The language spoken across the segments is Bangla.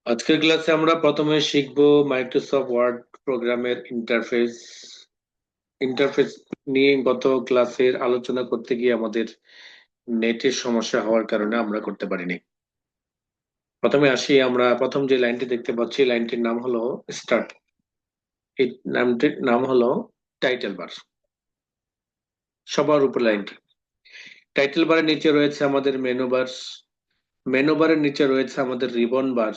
আজকের ক্লাসে আমরা প্রথমে শিখব মাইক্রোসফট ওয়ার্ড প্রোগ্রামের ইন্টারফেস। ইন্টারফেস নিয়ে গত ক্লাসের আলোচনা করতে গিয়ে আমাদের নেটের সমস্যা হওয়ার কারণে আমরা করতে পারিনি। প্রথমে আসি, আমরা প্রথম যে লাইনটি দেখতে পাচ্ছি লাইনটির নাম হলো স্টার্ট। এই নামটির নাম হলো টাইটেল বার। সবার উপর লাইনটি টাইটেল বারের নিচে রয়েছে আমাদের মেনু বার। মেনু বারের নিচে রয়েছে আমাদের রিবন বার।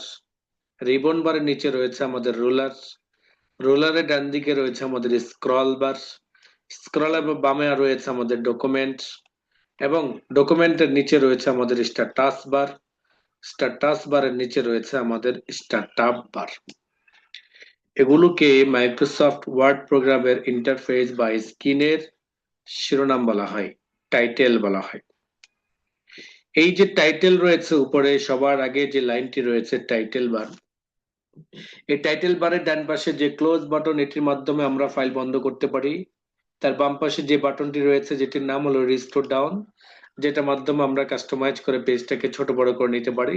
রিবন বারের নিচে রয়েছে আমাদের রুলার। রোলারের ডান দিকে রয়েছে আমাদের স্ক্রল বার। স্ক্রল বামে রয়েছে আমাদের ডকুমেন্ট এবং ডকুমেন্টের নিচে রয়েছে আমাদের স্ট্যাটাস বার। স্ট্যাটাস বারের নিচে রয়েছে আমাদের স্টার্টআপ বার। এগুলোকে মাইক্রোসফট ওয়ার্ড প্রোগ্রামের ইন্টারফেস বা স্ক্রিনের শিরোনাম বলা হয়, টাইটেল বলা হয়। এই যে টাইটেল রয়েছে উপরে সবার আগে যে লাইনটি রয়েছে টাইটেল বার, এই টাইটেল বারের ডান পাশে যে ক্লোজ বাটন, এটির মাধ্যমে আমরা ফাইল বন্ধ করতে পারি। তার বাম পাশে যে বাটনটি রয়েছে যেটির নাম হলো রিস্টোর ডাউন, যেটার মাধ্যমে আমরা কাস্টমাইজ করে পেজটাকে ছোট বড় করে নিতে পারি।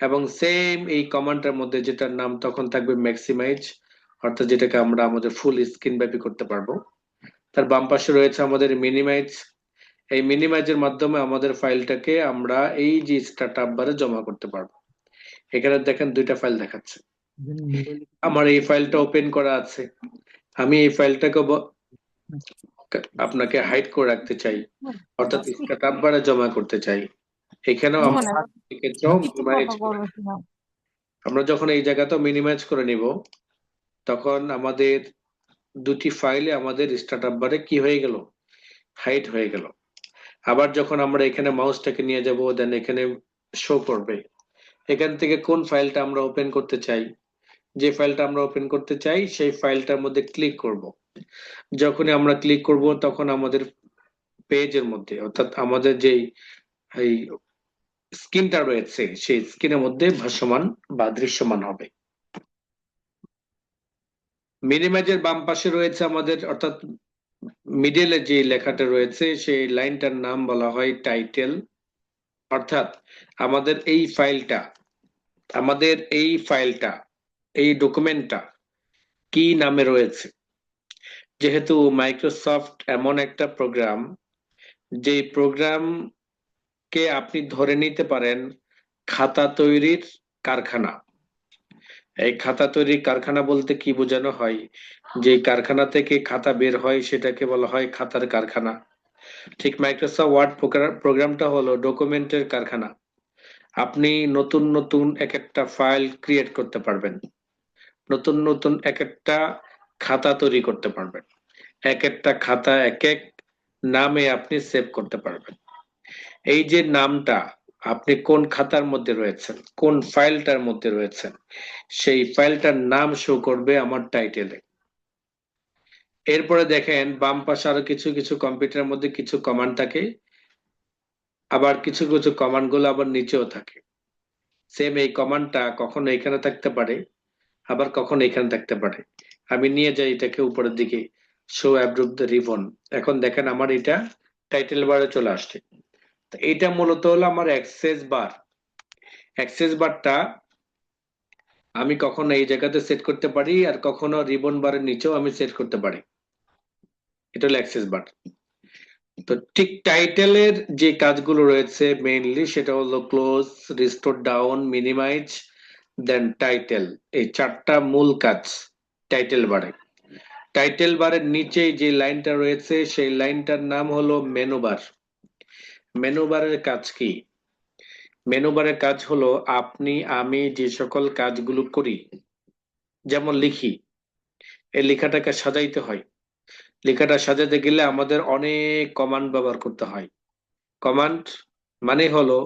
এবং সেম এই কমান্ডটার মধ্যে যেটার নাম তখন থাকবে ম্যাক্সিমাইজ, অর্থাৎ যেটাকে আমরা আমাদের ফুল স্ক্রিন ব্যাপী করতে পারবো। তার বাম পাশে রয়েছে আমাদের মিনিমাইজ। এই মিনিমাইজের মাধ্যমে আমাদের ফাইলটাকে আমরা এই যে স্টার্টআপ বারে জমা করতে পারবো। এখানে দেখেন দুইটা ফাইল দেখাচ্ছে। আমার এই ফাইলটা ওপেন করা আছে, আমি এই ফাইলটাকে আপনাকে হাইড করে রাখতে চাই, অর্থাৎ স্টার্টআপ বারে জমা করতে চাই। এখানেও আমরা যখন এই জায়গাটা মিনিমাইজ করে নিব, তখন আমাদের দুটি ফাইলে আমাদের স্টার্টআপ বারে কি হয়ে গেল, হাইড হয়ে গেল। আবার যখন আমরা এখানে মাউসটাকে নিয়ে যাব, দেন এখানে শো করবে এখান থেকে কোন ফাইলটা আমরা ওপেন করতে চাই। যে ফাইলটা আমরা ওপেন করতে চাই সেই ফাইলটার মধ্যে ক্লিক করব। যখনই আমরা ক্লিক করব তখন আমাদের পেজের মধ্যে, অর্থাৎ আমাদের যেই এই স্ক্রিনটা রয়েছে সেই স্ক্রিনের মধ্যে ভাসমান বা দৃশ্যমান হবে। মিনিমাইজের বাম পাশে রয়েছে আমাদের, অর্থাৎ মিডলে যে লেখাটা রয়েছে সেই লাইনটার নাম বলা হয় টাইটেল। অর্থাৎ আমাদের এই ফাইলটা, আমাদের এই ফাইলটা, এই ডকুমেন্টটা কি নামে রয়েছে। যেহেতু মাইক্রোসফট এমন একটা প্রোগ্রাম, যে প্রোগ্রাম কে আপনি ধরে নিতে পারেন খাতা তৈরির কারখানা। এই খাতা তৈরির কারখানা বলতে কি বোঝানো হয়, যে কারখানা থেকে খাতা বের হয় সেটাকে বলা হয় খাতার কারখানা। ঠিক মাইক্রোসফট ওয়ার্ড প্রোগ্রামটা হলো ডকুমেন্টের কারখানা। আপনি নতুন নতুন এক একটা ফাইল ক্রিয়েট করতে পারবেন, নতুন নতুন এক একটা খাতা তৈরি করতে পারবেন, এক একটা খাতা এক এক নামে আপনি সেভ করতে পারবেন। এই যে নামটা, আপনি কোন খাতার মধ্যে রয়েছেন, কোন ফাইলটার মধ্যে রয়েছেন, সেই ফাইলটার নাম শো করবে আমার টাইটেলে। এরপরে দেখেন বাম পাশে আরো কিছু কিছু কম্পিউটারের মধ্যে কিছু কমান্ড থাকে, আবার কিছু কিছু কমান্ড গুলো আবার নিচেও থাকে। সেম এই কমান্ডটা কখনো এখানে থাকতে পারে, আবার কখনো এখানে থাকতে পারে। আমি নিয়ে যাই এটাকে উপরের দিকে, শো অ্যাব্রুভ দ্য রিবন। এখন দেখেন আমার এটা টাইটেল বারে চলে আসছে। এটা মূলত হলো আমার অ্যাক্সেস বার। অ্যাক্সেস বারটা আমি কখনো এই জায়গাতে সেট করতে পারি, আর কখনো রিবন বারের নিচেও আমি সেট করতে পারি। এটা হলো অ্যাক্সেস বার। তো ঠিক টাইটেলের যে কাজগুলো রয়েছে মেইনলি সেটা হলো ক্লোজ, রিস্টোর ডাউন, মিনিমাইজ, দেন টাইটেল। এই চারটা মূল কাজ টাইটেল বারে। টাইটেল বারের নিচে যে লাইনটা রয়েছে সেই লাইনটার নাম হলো মেনু বার। মেনু বারের কাজ কি? মেনু বারের কাজ হলো আপনি আমি যে সকল কাজগুলো করি, যেমন লিখি, এই লেখাটাকে সাজাইতে হয়। লেখাটা সাজাতে গেলে আমাদের অনেক কমান্ড ব্যবহার করতে হয়। কমান্ড মানে হলো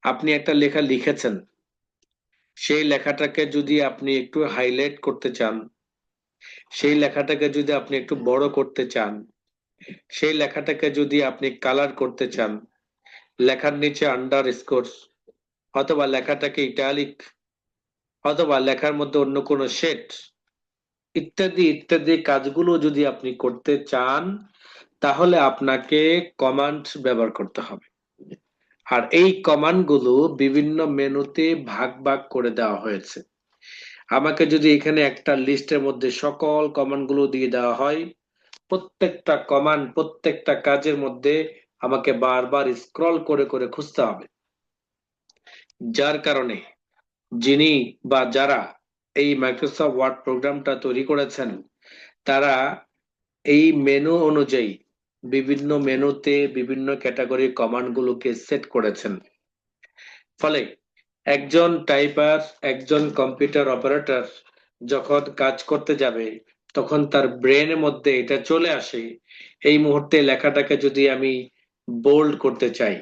আপনি একটা লেখা লিখেছেন, সেই লেখাটাকে যদি আপনি একটু হাইলাইট করতে চান, সেই লেখাটাকে যদি আপনি একটু বড় করতে চান, সেই লেখাটাকে যদি আপনি কালার করতে চান, লেখার নিচে আন্ডার স্কোর, অথবা লেখাটাকে ইটালিক, অথবা লেখার মধ্যে অন্য কোনো শেড, ইত্যাদি ইত্যাদি কাজগুলো যদি আপনি করতে চান, তাহলে আপনাকে কমান্ড ব্যবহার করতে হবে। আর এই কমান্ড গুলো বিভিন্ন মেনুতে ভাগ ভাগ করে দেওয়া হয়েছে। আমাকে যদি এখানে একটা লিস্টের মধ্যে সকল কমান্ড গুলো দিয়ে দেওয়া হয়, প্রত্যেকটা কমান্ড প্রত্যেকটা কাজের মধ্যে আমাকে বারবার স্ক্রল করে করে খুঁজতে হবে। যার কারণে যিনি বা যারা এই মাইক্রোসফট ওয়ার্ড প্রোগ্রামটা তৈরি করেছেন, তারা এই মেনু অনুযায়ী বিভিন্ন মেনুতে বিভিন্ন ক্যাটাগরির কমান্ড গুলোকে সেট করেছেন। ফলে একজন টাইপার, একজন কম্পিউটার অপারেটর যখন কাজ করতে যাবে, তখন তার ব্রেনের মধ্যে এটা চলে আসে, এই মুহূর্তে লেখাটাকে যদি আমি বোল্ড করতে চাই,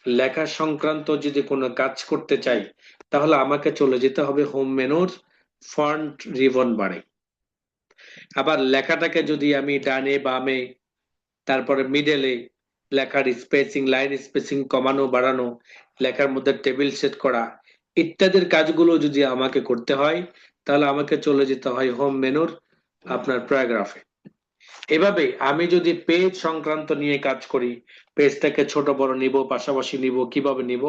লেখা সংক্রান্ত যদি কোনো কাজ করতে চাই, তাহলে আমাকে চলে যেতে হবে হোম মেনুর ফন্ট রিবন বারে। আবার লেখাটাকে যদি আমি ডানে বামে, তারপরে মিডলে লেখার স্পেসিং, লাইন স্পেসিং কমানো বাড়ানো, লেখার মধ্যে টেবিল সেট করা ইত্যাদির কাজগুলো যদি আমাকে করতে হয়, তাহলে আমাকে চলে যেতে হয় হোম মেনুর আপনার প্যারাগ্রাফে। এভাবে আমি যদি পেজ সংক্রান্ত নিয়ে কাজ করি, পেজটাকে ছোট বড় নিব, পাশাপাশি নিব, কিভাবে নিব,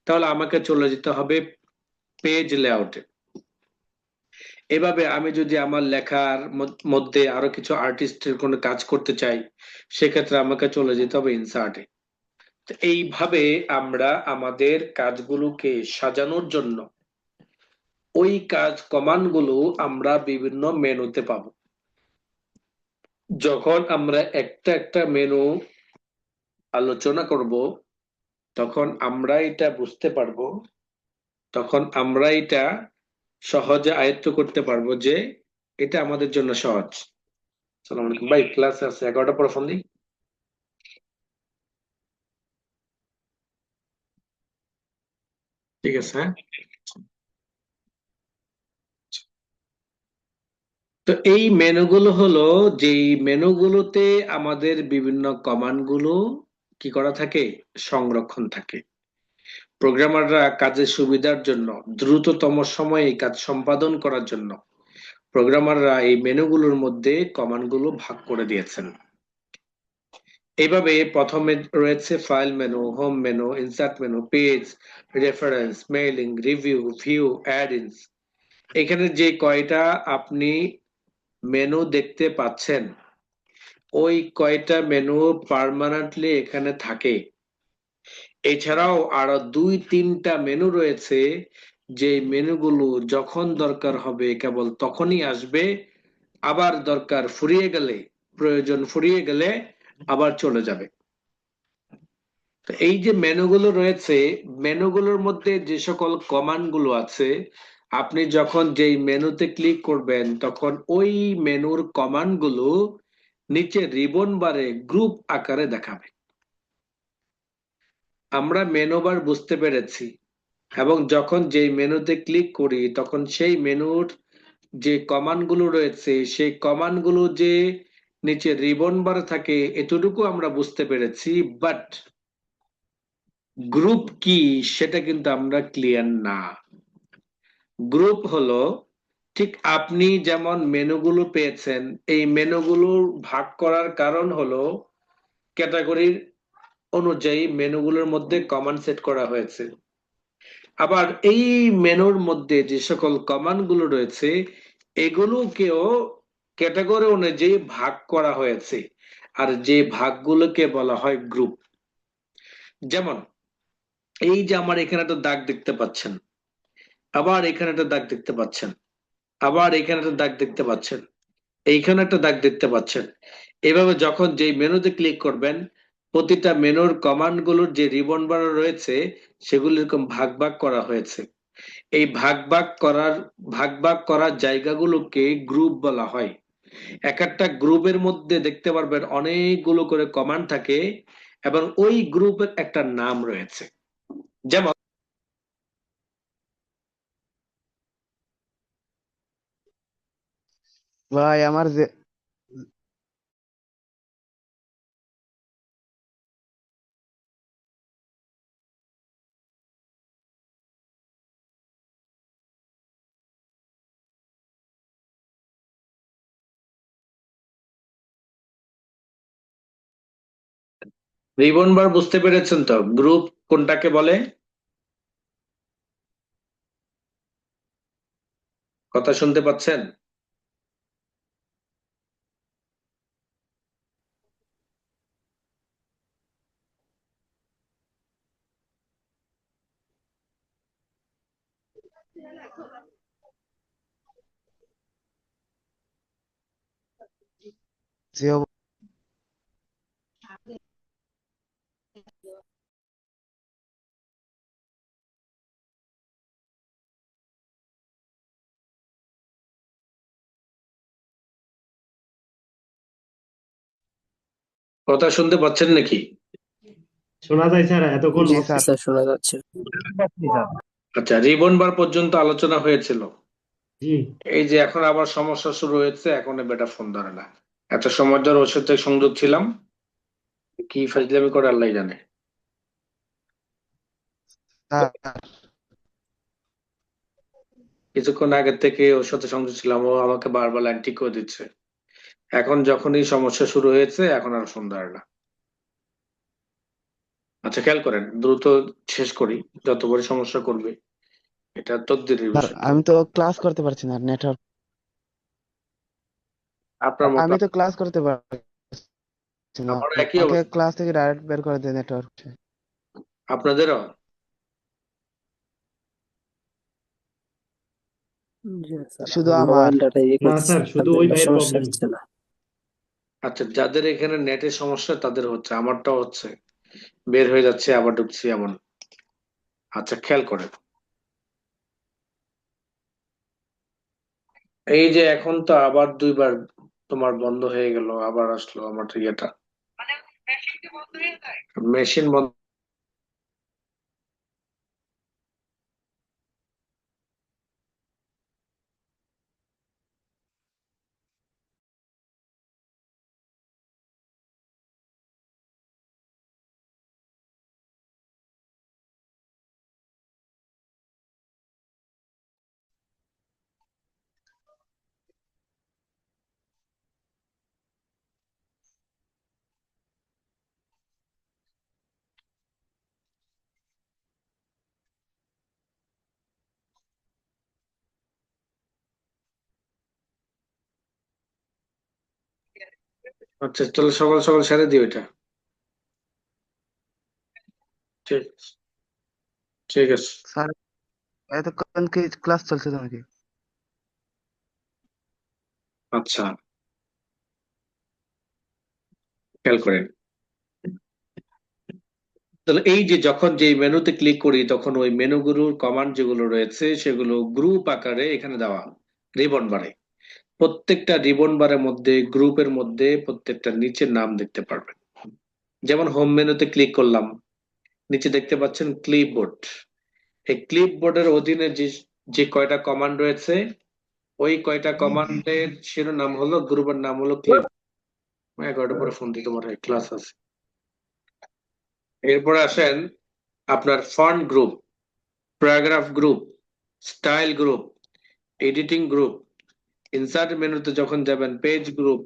তাহলে আমাকে চলে যেতে হবে পেজ লেআউটে। এভাবে আমি যদি আমার লেখার মধ্যে আরো কিছু আর্টিস্টের কোনো কাজ করতে চাই, সেক্ষেত্রে আমাকে চলে যেতে হবে ইনসার্টে। এইভাবে আমরা আমাদের কাজগুলোকে সাজানোর জন্য ওই কাজ কমান্ড গুলো আমরা বিভিন্ন মেনুতে পাবো। যখন আমরা একটা একটা মেনু আলোচনা করব, তখন আমরা এটা বুঝতে পারবো, তখন আমরা এটা সহজে আয়ত্ত করতে পারবো যে এটা আমাদের জন্য সহজ। সালাম আলাইকুম ভাই, ক্লাস আছে 11টা পরে ফোন দিই। ঠিক আছে, হ্যাঁ। তো এই মেনুগুলো হলো, যেই মেনুগুলোতে আমাদের বিভিন্ন কমান্ড গুলো কি করা থাকে, সংরক্ষণ থাকে। প্রোগ্রামাররা কাজের সুবিধার জন্য, দ্রুততম সময়ে এই কাজ সম্পাদন করার জন্য প্রোগ্রামাররা এই মেনুগুলোর মধ্যে কমান্ড গুলো ভাগ করে দিয়েছেন। এইভাবে প্রথমে রয়েছে file menu, home menu, insert menu, page, reference, mailing, review, view, add ins. এখানে যে কয়টা আপনি মেনু দেখতে পাচ্ছেন, ওই কয়টা মেনু পার্মানেন্টলি এখানে থাকে। এছাড়াও আরো 2-3টা মেনু রয়েছে, যে মেনুগুলো যখন দরকার হবে কেবল তখনই আসবে, আবার দরকার ফুরিয়ে গেলে, প্রয়োজন ফুরিয়ে গেলে আবার চলে যাবে। তো এই যে মেনুগুলো রয়েছে, মেনুগুলোর মধ্যে যে সকল কমান্ড গুলো আছে, আপনি যখন যেই মেনুতে ক্লিক করবেন, তখন ওই মেনুর কমান্ড গুলো নিচে রিবন বারে গ্রুপ আকারে দেখাবে। আমরা মেনু বার বুঝতে পেরেছি, এবং যখন যেই মেনুতে ক্লিক করি, তখন সেই মেনুর যে কমান্ড গুলো রয়েছে, সেই কমান্ড গুলো যে নিচে রিবন বার থাকে, এতটুকু আমরা বুঝতে পেরেছি। বাট গ্রুপ কি, সেটা কিন্তু আমরা ক্লিয়ার না। গ্রুপ হলো, ঠিক আপনি যেমন মেনুগুলো পেয়েছেন, এই মেনুগুলো ভাগ করার কারণ হলো ক্যাটাগরির অনুযায়ী মেনুগুলোর মধ্যে কমান্ড সেট করা হয়েছে। আবার এই মেনুর মধ্যে যে সকল কমান্ড গুলো রয়েছে, এগুলোকেও ক্যাটাগরি অনুযায়ী ভাগ করা হয়েছে। আর যে ভাগগুলোকে বলা হয় গ্রুপ। যেমন এই যে আমার এখানে একটা দাগ দেখতে পাচ্ছেন, আবার এখানে একটা দাগ দেখতে পাচ্ছেন, আবার এখানে একটা দাগ দেখতে পাচ্ছেন, এইখানে একটা দাগ দেখতে পাচ্ছেন। এভাবে যখন যেই মেনুতে ক্লিক করবেন, প্রতিটা মেনুর কমান্ড গুলোর যে রিবন বার রয়েছে, সেগুলো এরকম ভাগ ভাগ করা হয়েছে। এই ভাগ ভাগ করার জায়গাগুলোকে গ্রুপ বলা হয়। এক একটা গ্রুপের মধ্যে দেখতে পারবেন অনেকগুলো করে কমান্ড থাকে, এবং ওই গ্রুপের একটা নাম রয়েছে। যেমন ভাই আমার যে রিবন বার বুঝতে পেরেছেন তো? গ্রুপ কোনটাকে বলে? কথা শুনতে পাচ্ছেন? জি কথা শুনতে পাচ্ছেন নাকি? শোনা যায় স্যার, এতক্ষণ জি স্যার। স্যার শোনা যাচ্ছে। আচ্ছা, রিবন বার পর্যন্ত আলোচনা হয়েছিল। জি এই যে এখন আবার সমস্যা শুরু হয়েছে, এখন বেটা ফোন ধরে না। এত সময় ধরে ওর সাথে সংযোগ ছিলাম, কি ফাজলামি করে আল্লাহ জানে। স্যার কিছুক্ষণ আগে থেকে ওর সাথে সংযোগ ছিলাম, ও আমাকে বারবার লাইন ঠিক করে দিচ্ছে। এখন যখনই সমস্যা শুরু হয়েছে, এখন আর ফোন ধরে না। আচ্ছা, খেয়াল করেন, দ্রুত শেষ করি, যত বড় সমস্যা করবে, এটা তকদিরের স্যার, বিষয়। আমি তো ক্লাস করতে পারছি না, নেটওয়ার্ক। আপনার মতো আমি তো ক্লাস করতে পারছি না, আমার একই আমাকে অবস্থা, ক্লাস থেকে ডাইরেক্ট বের করে দেয় নেটওয়ার্ক। আপনাদেরও। জি স্যার, শুধু আমার আমার। মোবাইল ডাটা ইয়ে না করতেছে, স্যার, শুধু তাদের ওই কোনো ভাইয়ের সমস্যা প্রবলেম। হচ্ছে না। আচ্ছা, যাদের এখানে নেটের সমস্যা তাদের হচ্ছে, আমারটাও হচ্ছে, বের হয়ে যাচ্ছে আবার ঢুকছি এমন। আচ্ছা, খেয়াল করেন, এই যে এখন তো আবার দুইবার তোমার বন্ধ হয়ে গেল, আবার আসলো আমার ইয়েটা, মেশিন বন্ধ। আচ্ছা, চলো সকাল সকাল সেরে দিও এটা। ঠিক ঠিক আছে। স্যার, এতক্ষণ কি ক্লাস চলছে তো নাকি? আচ্ছা, খেয়াল করেন, তাহলে এই যে যখন যে মেনুতে ক্লিক করি, তখন ওই মেনুগুলোর কমান্ড যেগুলো রয়েছে সেগুলো গ্রুপ আকারে এখানে দেওয়া, রিবন বারে। প্রত্যেকটা রিবন বারের মধ্যে, গ্রুপের মধ্যে প্রত্যেকটা নিচের নাম দেখতে পারবেন। যেমন হোম মেনুতে ক্লিক করলাম, নিচে দেখতে পাচ্ছেন ক্লিপবোর্ড। এই ক্লিপবোর্ডের অধীনে যে যে কয়টা কমান্ড রয়েছে, ওই কয়টা কমান্ডের শিরোনাম হলো, গ্রুপের নাম হলো ক্লিপ। 11টার পরে ফোন দিতে পারে, ক্লাস আছে। এরপরে আসেন আপনার font group, paragraph group, style group, editing group. Insert মেনুতে যখন যাবেন, page group,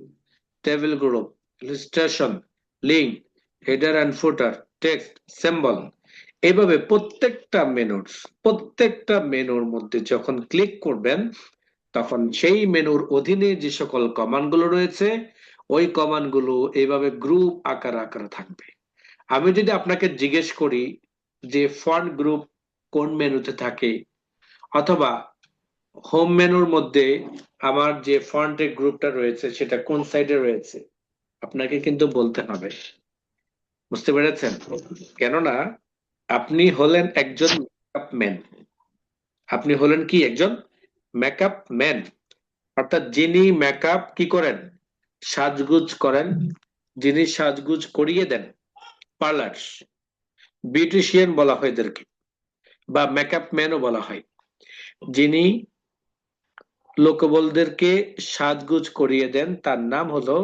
table group, illustration, link, header and footer, text, symbol. এইভাবে প্রত্যেকটা মেনুর মধ্যে যখন ক্লিক করবেন, তখন সেই মেনুর অধীনে যে সকল কমান্ড গুলো রয়েছে, ওই কমান্ড গুলো এইভাবে গ্রুপ আকারে থাকবে। আমি যদি আপনাকে জিজ্ঞেস করি যে ফন্ট গ্রুপ কোন মেনুতে থাকে, অথবা হোম মেনুর মধ্যে আমার যে ফন্টের গ্রুপটা রয়েছে সেটা কোন সাইডে রয়েছে, আপনাকে কিন্তু বলতে হবে। বুঝতে পেরেছেন? কেননা আপনি হলেন একজন মেকআপ ম্যান। আপনি হলেন কি একজন মেকআপ ম্যান, অর্থাৎ যিনি মেকআপ কি করেন, সাজগুজ করেন, যিনি সাজগুজ করিয়ে দেন, পার্লার, বিউটিশিয়ান বলা হয় এদেরকে, বা মেকআপ ম্যানও বলা হয়। যিনি লোকবলদেরকে সাজগুজ করিয়ে দেন, তার নাম হলো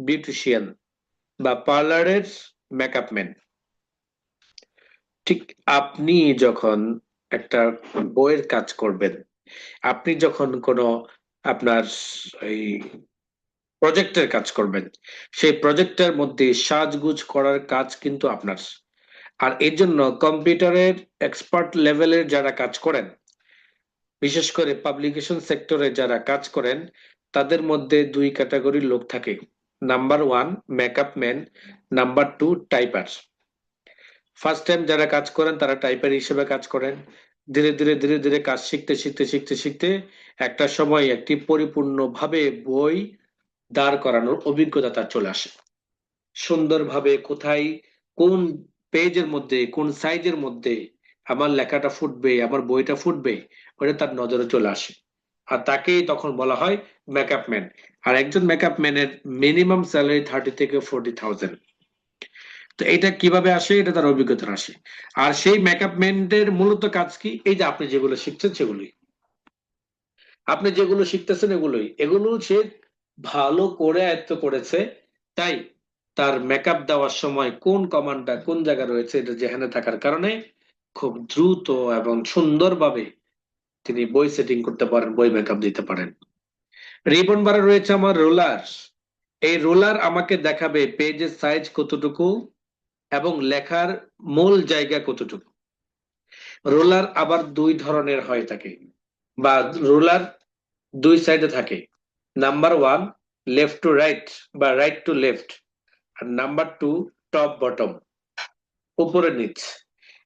বিউটিশিয়ান বা পার্লারের মেকআপ ম্যান। ঠিক আপনি যখন একটা বইয়ের কাজ করবেন, আপনি যখন কোনো আপনার এই প্রজেক্টের কাজ করবেন, সেই প্রজেক্টের মধ্যে সাজগুজ করার কাজ কিন্তু আপনার। আর এর জন্য কম্পিউটারের এক্সপার্ট লেভেলের যারা কাজ করেন, বিশেষ করে পাবলিকেশন সেক্টরে যারা কাজ করেন, তাদের মধ্যে দুই ক্যাটাগরির লোক থাকে। Number one makeup man, number two typer. First time যারা কাজ করেন তারা টাইপার হিসেবে কাজ করেন। ধীরে ধীরে ধীরে ধীরে কাজ শিখতে শিখতে শিখতে শিখতে একটা সময় একটি পরিপূর্ণভাবে বই দাঁড় করানোর অভিজ্ঞতা তার চলে আসে। সুন্দরভাবে কোথায় কোন পেজের মধ্যে কোন সাইজের মধ্যে আমার লেখাটা ফুটবে, আমার বইটা ফুটবে, ওটা তার নজরে চলে আসে। আর তাকেই তখন বলা হয় মেকআপ ম্যান। আর একজন মেকআপ ম্যানের মিনিমাম স্যালারি 30 থেকে 40,000। তো এটা কিভাবে আসে? এটা তার অভিজ্ঞতা আসে। আর সেই মেকআপ ম্যানের মূলত কাজ কি? এই যে আপনি যেগুলো শিখছেন সেগুলোই, আপনি যেগুলো শিখতেছেন এগুলো সে ভালো করে আয়ত্ত করেছে। তাই তার মেকআপ দেওয়ার সময় কোন কমান্ডটা কোন জায়গায় রয়েছে এটা যেখানে থাকার কারণে খুব দ্রুত এবং সুন্দরভাবে তিনি বই সেটিং করতে পারেন, বই মেকআপ দিতে পারেন। রিবন বারে রয়েছে আমার রোলার। এই রোলার আমাকে দেখাবে পেজের সাইজ কতটুকু এবং লেখার মূল জায়গা কতটুকু। রোলার আবার দুই ধরনের হয়ে থাকে, বা রোলার দুই সাইডে থাকে। Number one left to right বা রাইট টু লেফট, আর নাম্বার টু টপ বটম, উপরে নিচ।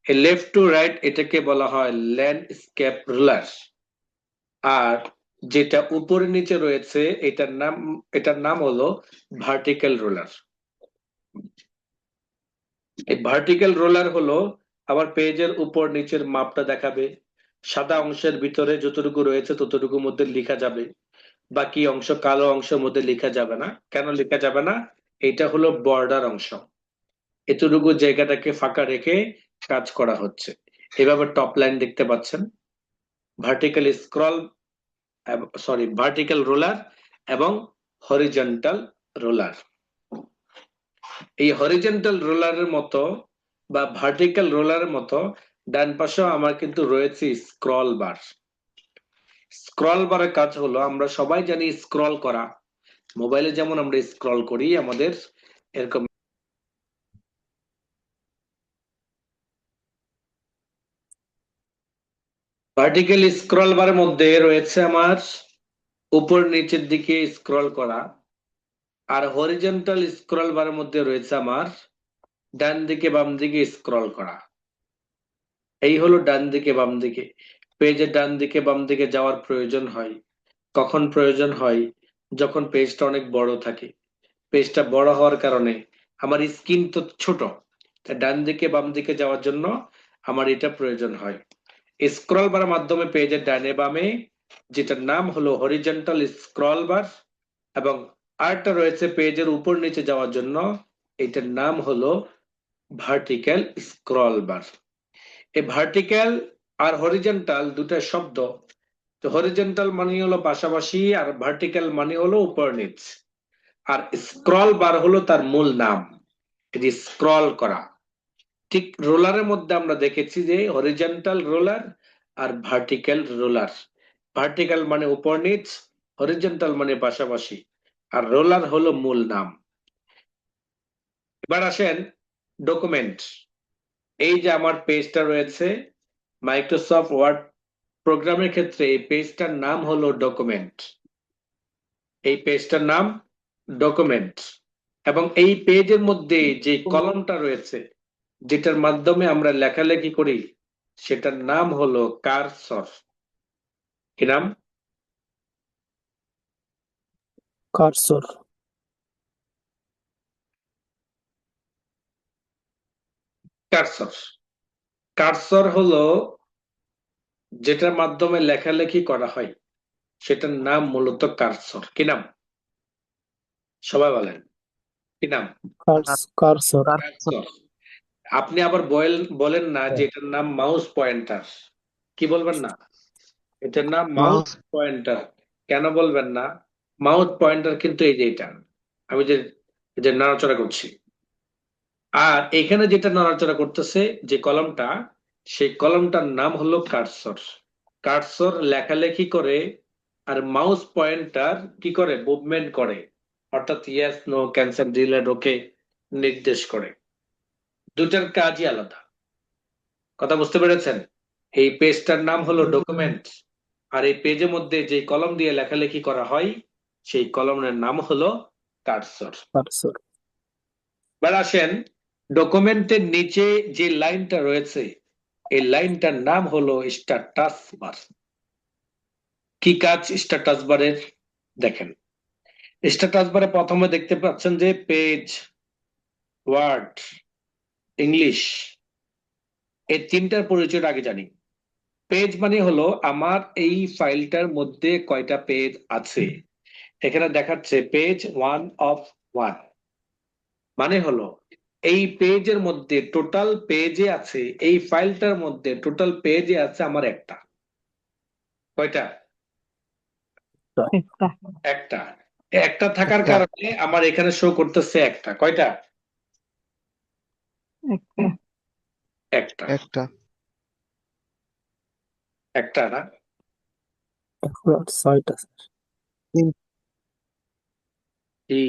এই লেফট টু রাইট এটাকে বলা হয় ল্যান্ডস্কেপ রুলার। আর যেটা উপরে নিচে রয়েছে এটার নাম হলো ভার্টিক্যাল রোলার। এই ভার্টিক্যাল রোলার হলো আবার পেজের উপর নিচের মাপটা দেখাবে। সাদা অংশের ভিতরে যতটুকু রয়েছে ততটুকুর মধ্যে লেখা যাবে, বাকি অংশ কালো অংশের মধ্যে লেখা যাবে না। কেন লেখা যাবে না? এটা হলো বর্ডার অংশ, এতটুকু জায়গাটাকে ফাঁকা রেখে কাজ করা হচ্ছে। এভাবে টপ লাইন দেখতে পাচ্ছেন, ভার্টিক্যাল স্ক্রল, ভার্টিক্যাল রোলার এবং হরিজন্টাল রোলার। এই হরিজন্টাল রোলারের মতো বা ভার্টিক্যাল রোলারের মতো ডান পাশেও আমার কিন্তু রয়েছে স্ক্রল বার। স্ক্রল বারের কাজ হলো, আমরা সবাই জানি স্ক্রল করা, মোবাইলে যেমন আমরা স্ক্রল করি আমাদের এরকম ভার্টিক্যাল স্ক্রল বারের মধ্যে রয়েছে আমার উপর নিচের দিকে স্ক্রল করা, আর হরিজন্টাল স্ক্রল বারের মধ্যে রয়েছে আমার ডান দিকে বাম দিকে স্ক্রল করা। এই হলো ডান দিকে বাম দিকে। পেজের ডান দিকে বাম দিকে যাওয়ার প্রয়োজন হয় কখন? প্রয়োজন হয় যখন পেজটা অনেক বড় থাকে। পেজটা বড় হওয়ার কারণে আমার স্ক্রিন তো ছোট, তাই ডান দিকে বাম দিকে যাওয়ার জন্য আমার এটা প্রয়োজন হয়। স্ক্রল বারের মাধ্যমে পেজের ডানে বামে, যেটার নাম হলো হরিজন্টাল স্ক্রল বার, এবং আরেকটা রয়েছে পেজের উপর নিচে যাওয়ার জন্য, এটার নাম হলো ভার্টিক্যাল স্ক্রল বার। এই ভার্টিক্যাল আর হরিজন্টাল দুটা শব্দ। তো হরিজন্টাল মানে হলো পাশাপাশি, আর ভার্টিক্যাল মানে হলো উপর নিচ। আর স্ক্রল বার হলো তার মূল নাম, এটি স্ক্রল করা। ঠিক রোলারের মধ্যে আমরা দেখেছি যে হরিজন্টাল রোলার আর ভার্টিক্যাল রোলার। ভার্টিক্যাল মানে উপর নিচ, হরিজন্টাল মানে পাশাপাশি, আর রোলার হলো মূল নাম। এবার আসেন ডকুমেন্ট। এই যে আমার পেজটা রয়েছে মাইক্রোসফট ওয়ার্ড প্রোগ্রামের ক্ষেত্রে, এই পেজটার নাম হলো ডকুমেন্ট। এই পেজটার নাম ডকুমেন্ট। এবং এই পেজের মধ্যে যে কলমটা রয়েছে যেটার মাধ্যমে আমরা লেখালেখি করি সেটার নাম হলো কার্সর। কি নাম? কার্সর। কার্সর। কার্সর হলো যেটার মাধ্যমে লেখালেখি করা হয় সেটার নাম মূলত কার্সর। কি নাম? সবাই বলেন কি নাম? কার্সর। কার্সর। আপনি আবার বলেন না যে এটার নাম মাউস পয়েন্টার। কি বলবেন না? এটার নাম মাউস মাউস পয়েন্টার। কেন বলবেন না? মাউস পয়েন্টার কিন্তু এই যে এটা আমি যে নাড়াচাড়া করছি, আর এখানে যেটা নাড়াচাড়া করতেছে যে কলমটা, সেই কলমটার নাম হলো কার্সর। কার্সর লেখালেখি করে, আর মাউস পয়েন্টার কি করে? মুভমেন্ট করে, অর্থাৎ ইয়েস নো ক্যান্সেল ডিলেট ওকে নির্দেশ করে। দুটার কাজই আলাদা। কথা বুঝতে পেরেছেন? এই পেজটার নাম হলো ডকুমেন্ট, আর এই পেজের মধ্যে যে কলম দিয়ে লেখালেখি করা হয় সেই কলমের নাম হলো কার্সর। কার্সর। এবার আসেন, ডকুমেন্টের নিচে যে লাইনটা রয়েছে এই লাইনটার নাম হলো স্ট্যাটাস বার। কি কাজ স্ট্যাটাস বারের? দেখেন, স্ট্যাটাস বারে প্রথমে দেখতে পাচ্ছেন যে পেজ, ওয়ার্ড, ইংলিশ, এই তিনটার পরিচয় আগে জানি। পেজ মানে হলো আমার এই ফাইলটার মধ্যে কয়টা পেজ আছে। এখানে দেখাচ্ছে পেজ 1 of 1, মানে হলো এই পেজের মধ্যে টোটাল পেজে আছে, এই ফাইলটার মধ্যে টোটাল পেজে আছে আমার একটা। কয়টা? একটা। একটা থাকার একটা। কারণে আমার এখানে শো করতেছে একটা। কয়টা? একটা। একটা। একটা না, এখন 6টা স্যার। কি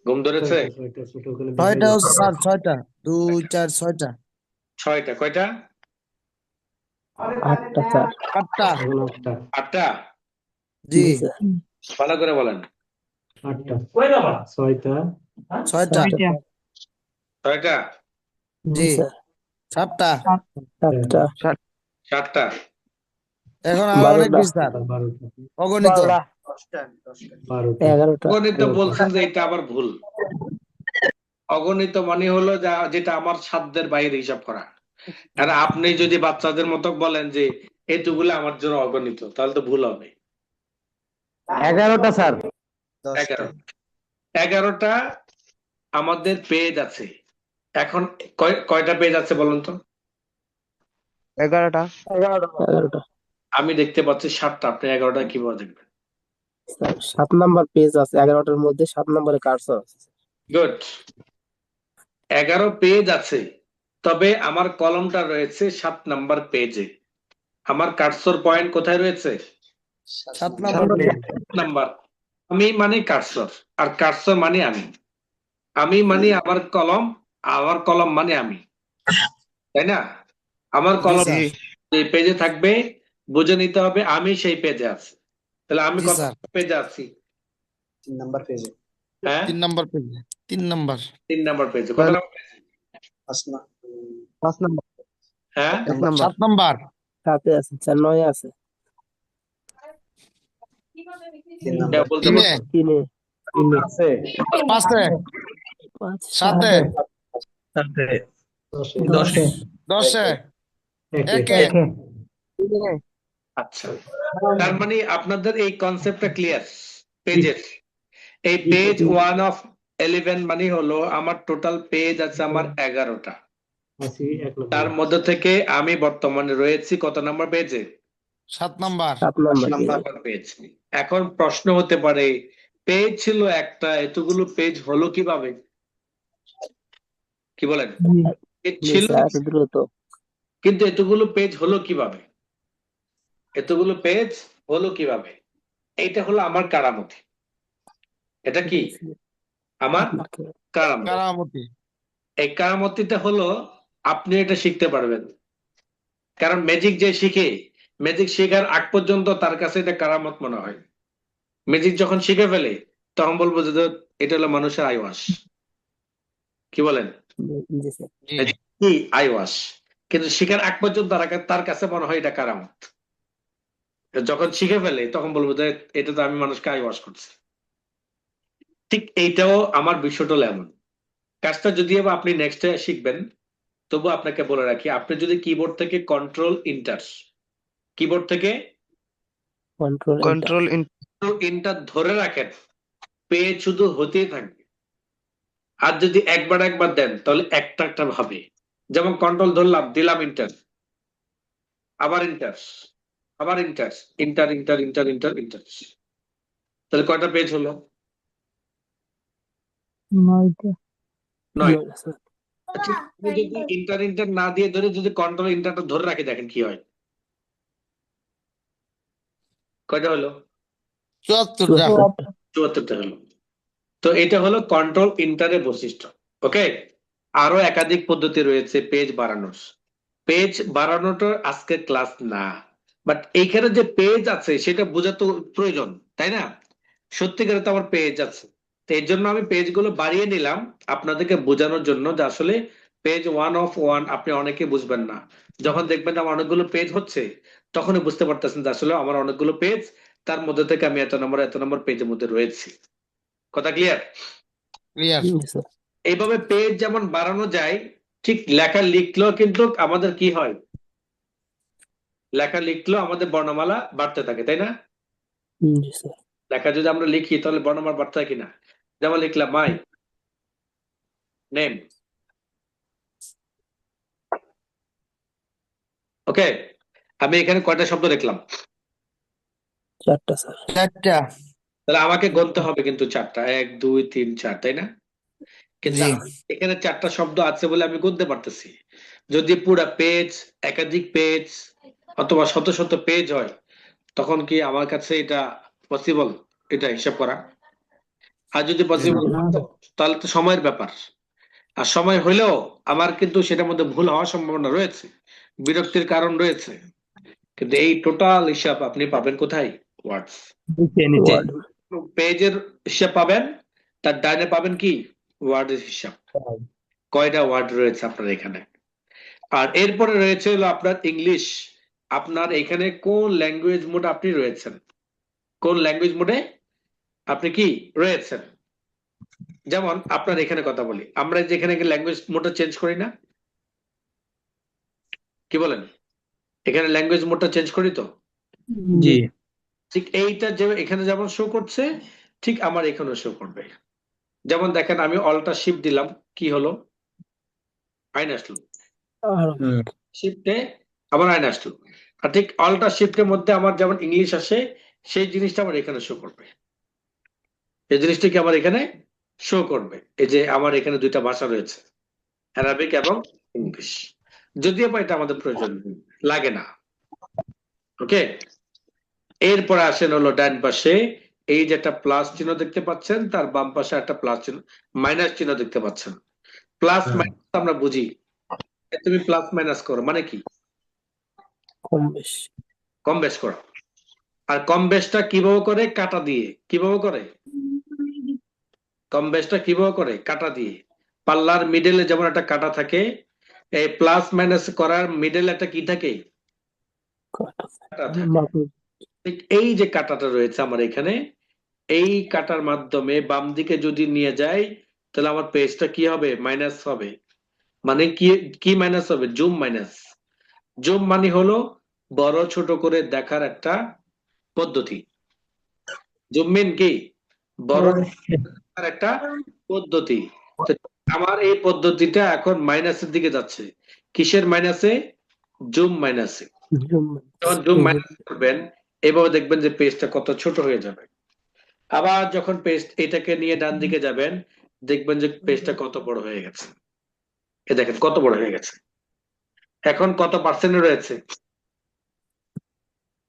ঘুম ধরেছে? ছয়টা ছোট করে ছয়টা দেখাই হচ্ছে স্যার, ছয়টা, 2 4 6টা, ছয়টা। কয়টা? 8টা স্যার। 8টা। এখন আটটা। আটটা। জি, জি স্যার। ভালো করে বলেন। আটটা। ছয়টা। 6টা। 6টা। ছয়টা। জি জি, স্যার। 7টা। 7টা। 7টা। এখন আরো অনেক 12টা। বেশি স্যার, 12টা। অগণিত। 12টা। 11টা। অগণিত বলছেন যে এটা আবার ভুল। অগণিত মানে হলো যেটা আমার সাধ্যের বাইরে হিসাব করা। আর আপনি যদি বাচ্চাদের মতো বলেন যে এতগুলো আমার জন্য অগণিত, তাহলে তো ভুল হবে। 11টা স্যার। 11। 11টা আমাদের পেজ আছে। এখন কয়টা পেজ আছে বলুন তো? 11টা। 11টা। আমি দেখতে পাচ্ছি 7টা, আপনি 11টা কিভাবে দেখবেন? স্যার 7 নাম্বার পেজ আছে, 11টার মধ্যে 7 নম্বরে কার্সর আছে। গুড। 11 পেজ আছে, তবে আমার কলমটা রয়েছে 7 নাম্বার পেজে। আমার কার্সর পয়েন্ট কোথায় রয়েছে? 7 নম্বর। 7 নাম্বার। আমি মানে কার্সর, আর কার্সর মানে আমি। আমি মানে আমার কলম, আমার কলম মানে আমি, তাই না? আমার জি কলম স্যার, যে পেজে থাকবে বুঝে নিতে হবে আমি সেই পেজে আছি। তাহলে আমি জি কত স্যার। পেজে আছি? 3 নম্বর পেজে। হ্যাঁ, 3 নম্বর পেজে। 3 নম্বর। 3 নাম্বার পেজে। কত নাম্বার পেজে? 5 নাম্বার। হ্যাঁ, 1 নাম্বার। 7 নম্বর। 7-এ আছে স্যার, 9-এ আছে। কেউ বলতে 3-এ, পারছো? 3-এ। 5-এ, 5, 7-এ, 10-এ। 10-এ। 10-এ, একে। 1-এ। আচ্ছা, তার মানে আপনাদের এই কনসেপ্টটা ক্লিয়ার পেজের। এই পেজ 1 of 11 মানে হলো আমার টোটাল পেজ আছে আমার 11টা। আশি 1 তার নম্বর। মধ্যে থেকে আমি বর্তমানে রয়েছি কত নাম্বার পেজে? 7 নম্বর। 7 নাম্বার পেজ। Number page. এখন প্রশ্ন হতে পারে, পেজ ছিল একটা, এতগুলো পেজ হলো কিভাবে? কি বলেন? পেজ জি ছিল স্যার, এত দ্রুত। কিন্তু এতগুলো পেজ হলো কিভাবে? এতগুলো পেজ হলো কিভাবে? এইটা হলো আমার কারামতি। এটা কি আমার কারামতি? কারামতি। এই কারামতিটা হলো আপনি এটা শিখতে পারবেন, কারণ ম্যাজিক যে শিখে, ম্যাজিক শেখার আগ পর্যন্ত তার কাছে এটা কারামত মনে হয়। ম্যাজিক যখন শিখে ফেলে তখন বলবো যে এটা হলো মানুষের আইওয়াস। কি বলেন? জি স্যার। জি, কি আইওয়াস? কিন্তু শিখার আগ পর্যন্ত তার কাছে মনে হয় এটা কারামত। যখন শিখে ফেলে তখন বলবো যে এটা তো আমি মানুষকে আইওয়াস করছি। ঠিক এইটাও আমার বিষয়টা এমন। কাজটা যদিও বা আপনি নেক্সট শিখবেন, তবু আপনাকে বলে রাখি, আপনি যদি কিবোর্ড থেকে কন্ট্রোল ইন্টার, কিবোর্ড থেকে কন্ট্রোল কন্ট্রোল ইন্টার ধরে রাখেন, পেজ শুধু হতেই থাকবে। আর যদি একবার একবার দেন তাহলে একটা একটা ভাবে, যেমন কন্ট্রোল ধরলাম, দিলাম ইন্টার, আবার ইন্টার, আবার inter, inter inter inter inter inter, তাহলে কয়টা পেজ হলো? 9টা। 9। 9টা স্যার। আচ্ছা, আপনি যদি ইন্টার ইন্টার না দিয়ে ধরে যদি কন্ট্রোল ইন্টারটা ধরে রাখে দেখেন কি হয়। কয়টা হলো? 74টা। 74টা হলো। তো এটা হলো কন্ট্রোল ইন্টারের বৈশিষ্ট্য। ওকে, আরো একাধিক পদ্ধতি রয়েছে পেজ বাড়ানোর। পেজ বাড়ানোটা আজকের ক্লাস না, বাট এইখানে যে পেজ আছে সেটা বোঝা তো প্রয়োজন, তাই না? সত্যিকারে তো আমার পেজ আছে, তো এর জন্য আমি পেজগুলো বাড়িয়ে নিলাম আপনাদেরকে বোঝানোর জন্য যে আসলে পেজ 1 আপনি অনেকে বুঝবেন না। যখন দেখবেন আমার অনেকগুলো পেজ হচ্ছে তখনই বুঝতে পারতেছেন যে আসলে আমার অনেকগুলো পেজ, তার মধ্যে থেকে আমি এত নম্বর পেজের মধ্যে রয়েছি। কথা ক্লিয়ার? ক্লিয়ার। জি স্যার। এইভাবে পেজ যেমন বাড়ানো যায়, ঠিক লেখা লিখলেও কিন্তু আমাদের কি হয়, লেখা লিখলেও আমাদের বর্ণমালা বাড়তে থাকে, তাই না? জি স্যার। লেখা যদি আমরা লিখি তাহলে বর্ণমালা বাড়তে থাকে না। যেমন লিখলাম মাই নেম, ওকে, আমি এখানে কয়টা শব্দ লিখলাম? 4টা স্যার। 4টা। তাহলে আমাকে গুনতে হবে কিন্তু 4টা, 1 2 3 4, তাই না? কিন্তু জি। এখানে 4টা শব্দ আছে বলে আমি গুনতে পারতেছি। যদি পুরা পেজ, একাধিক পেজ অথবা শত শত পেজ হয় তখন কি আমার কাছে এটা পসিবল, এটা হিসাব করা? আর যদি পসিবল না। তাহলে তো সময়ের ব্যাপার, আর সময় হলেও আমার কিন্তু সেটার মধ্যে ভুল হওয়ার সম্ভাবনা রয়েছে, বিরক্তির কারণ রয়েছে। কিন্তু এই টোটাল হিসাব আপনি পাবেন কোথায়? ওয়ার্ডস। ওয়ার্ড। পেজের হিসাব পাবেন, তার ডাইনে পাবেন কি? ওয়ার্ডের হিসাব, কয়টা ওয়ার্ড রয়েছে আপনার এখানে। আর এরপরে রয়েছে হলো আপনার ইংলিশ। আপনার এখানে কোন ল্যাঙ্গুয়েজ মোডে আপনি রয়েছেন, কোন ল্যাঙ্গুয়েজ মোডে আপনি কি রয়েছেন। যেমন আপনার এখানে কথা বলি, আমরা যেখানে ল্যাঙ্গুয়েজ মোডটা চেঞ্জ করি না, কি বলেন? এখানে ল্যাঙ্গুয়েজ মোডটা চেঞ্জ করি তো, জি। ঠিক এইটা যে এখানে যেমন শো করছে ঠিক আমার এখানেও শো করবে। যেমন দেখেন আমি অল্টার শিফট দিলাম, কি হলো? আইন আসলো, আর শিফটে আমার আইন আসলো। আর ঠিক অল্টার শিফটের মধ্যে আমার যেমন ইংলিশ আসে সেই জিনিসটা আমার এখানে শো করবে, এই জিনিসটা কি আমার এখানে শো করবে। এই যে আমার এখানে দুইটা ভাষা রয়েছে, অ্যারাবিক এবং ইংলিশ, যদিও বা এটা আমাদের প্রয়োজন লাগে না। ওকে, এরপরে আসেন হলো ডান পাশে, এই যে একটা প্লাস চিহ্ন দেখতে পাচ্ছেন, তার বাম পাশে একটা প্লাস চিহ্ন, মাইনাস চিহ্ন দেখতে পাচ্ছেন। প্লাস মাইনাস আমরা বুঝি, তুমি প্লাস মাইনাস করো মানে কি? কম বেশ। কম বেশ করো। আর কম বেশটা কিভাবে করে? কাটা দিয়ে। কিভাবে করে কম বেশটা? কিভাবে করে? কাটা দিয়ে। পাল্লার মিডলে যেমন একটা কাটা থাকে, এই প্লাস মাইনাস করার মিডল একটা কি থাকে? কাটা থাকে। মাপু। ঠিক এই যে কাটাটা রয়েছে আমার এখানে, এই কাটার মাধ্যমে বাম দিকে যদি নিয়ে যাই তাহলে আমার পেজটা কি হবে? মাইনাস হবে। মানে কি, কি মাইনাস হবে? Zoom minus. জুম মানে হলো বড় ছোট করে দেখার একটা পদ্ধতি। জুম মিন কি? বড় দেখার একটা পদ্ধতি। তো আমার এই পদ্ধতিটা এখন মাইনাসের দিকে যাচ্ছে। কিসের মাইনাসে? জুম মাইনাসে। যখন জুম মাইনাস করবেন এভাবে দেখবেন যে পেজটা কত ছোট হয়ে যাবে। আবার যখন পেজ এটাকে নিয়ে ডান দিকে যাবেন দেখবেন যে পেজটা কত বড় হয়ে গেছে। এ দেখেন কত বড় হয়ে গেছে। এখন কত পার্সেন্টে রয়েছে?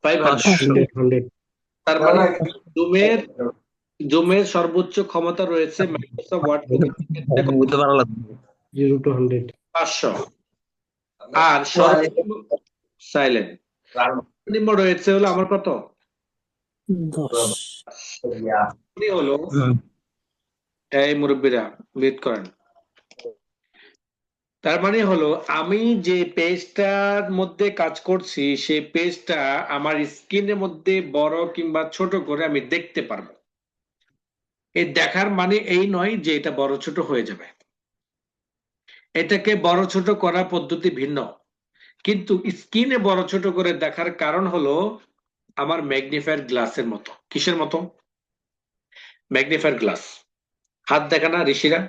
500। 100 তার মানে জুমের সর্বোচ্চ ক্ষমতা রয়েছে মাইক্রোসফট ওয়ার্ড 0 to 100 500। আর সর্বনিম্ন সাইলেন্ট সর্বনিম্ন রয়েছে হলো আমার কত? 10। হলো এই মুরব্বীরা মিউট করেন। তার মানে হলো আমি যে পেজটার মধ্যে কাজ করছি সেই পেজটা আমার স্ক্রিনের মধ্যে বড় কিংবা ছোট করে আমি দেখতে পারবো। এই দেখার মানে এই নয় যে এটা বড় ছোট হয়ে যাবে, এটাকে বড় ছোট করার পদ্ধতি ভিন্ন। কিন্তু স্ক্রিনে বড় ছোট করে দেখার কারণ হলো আমার ম্যাগনিফায়ার গ্লাসের মতো। কিসের মতো? Magnifier glass. হাত দেখা না ঋষিরা,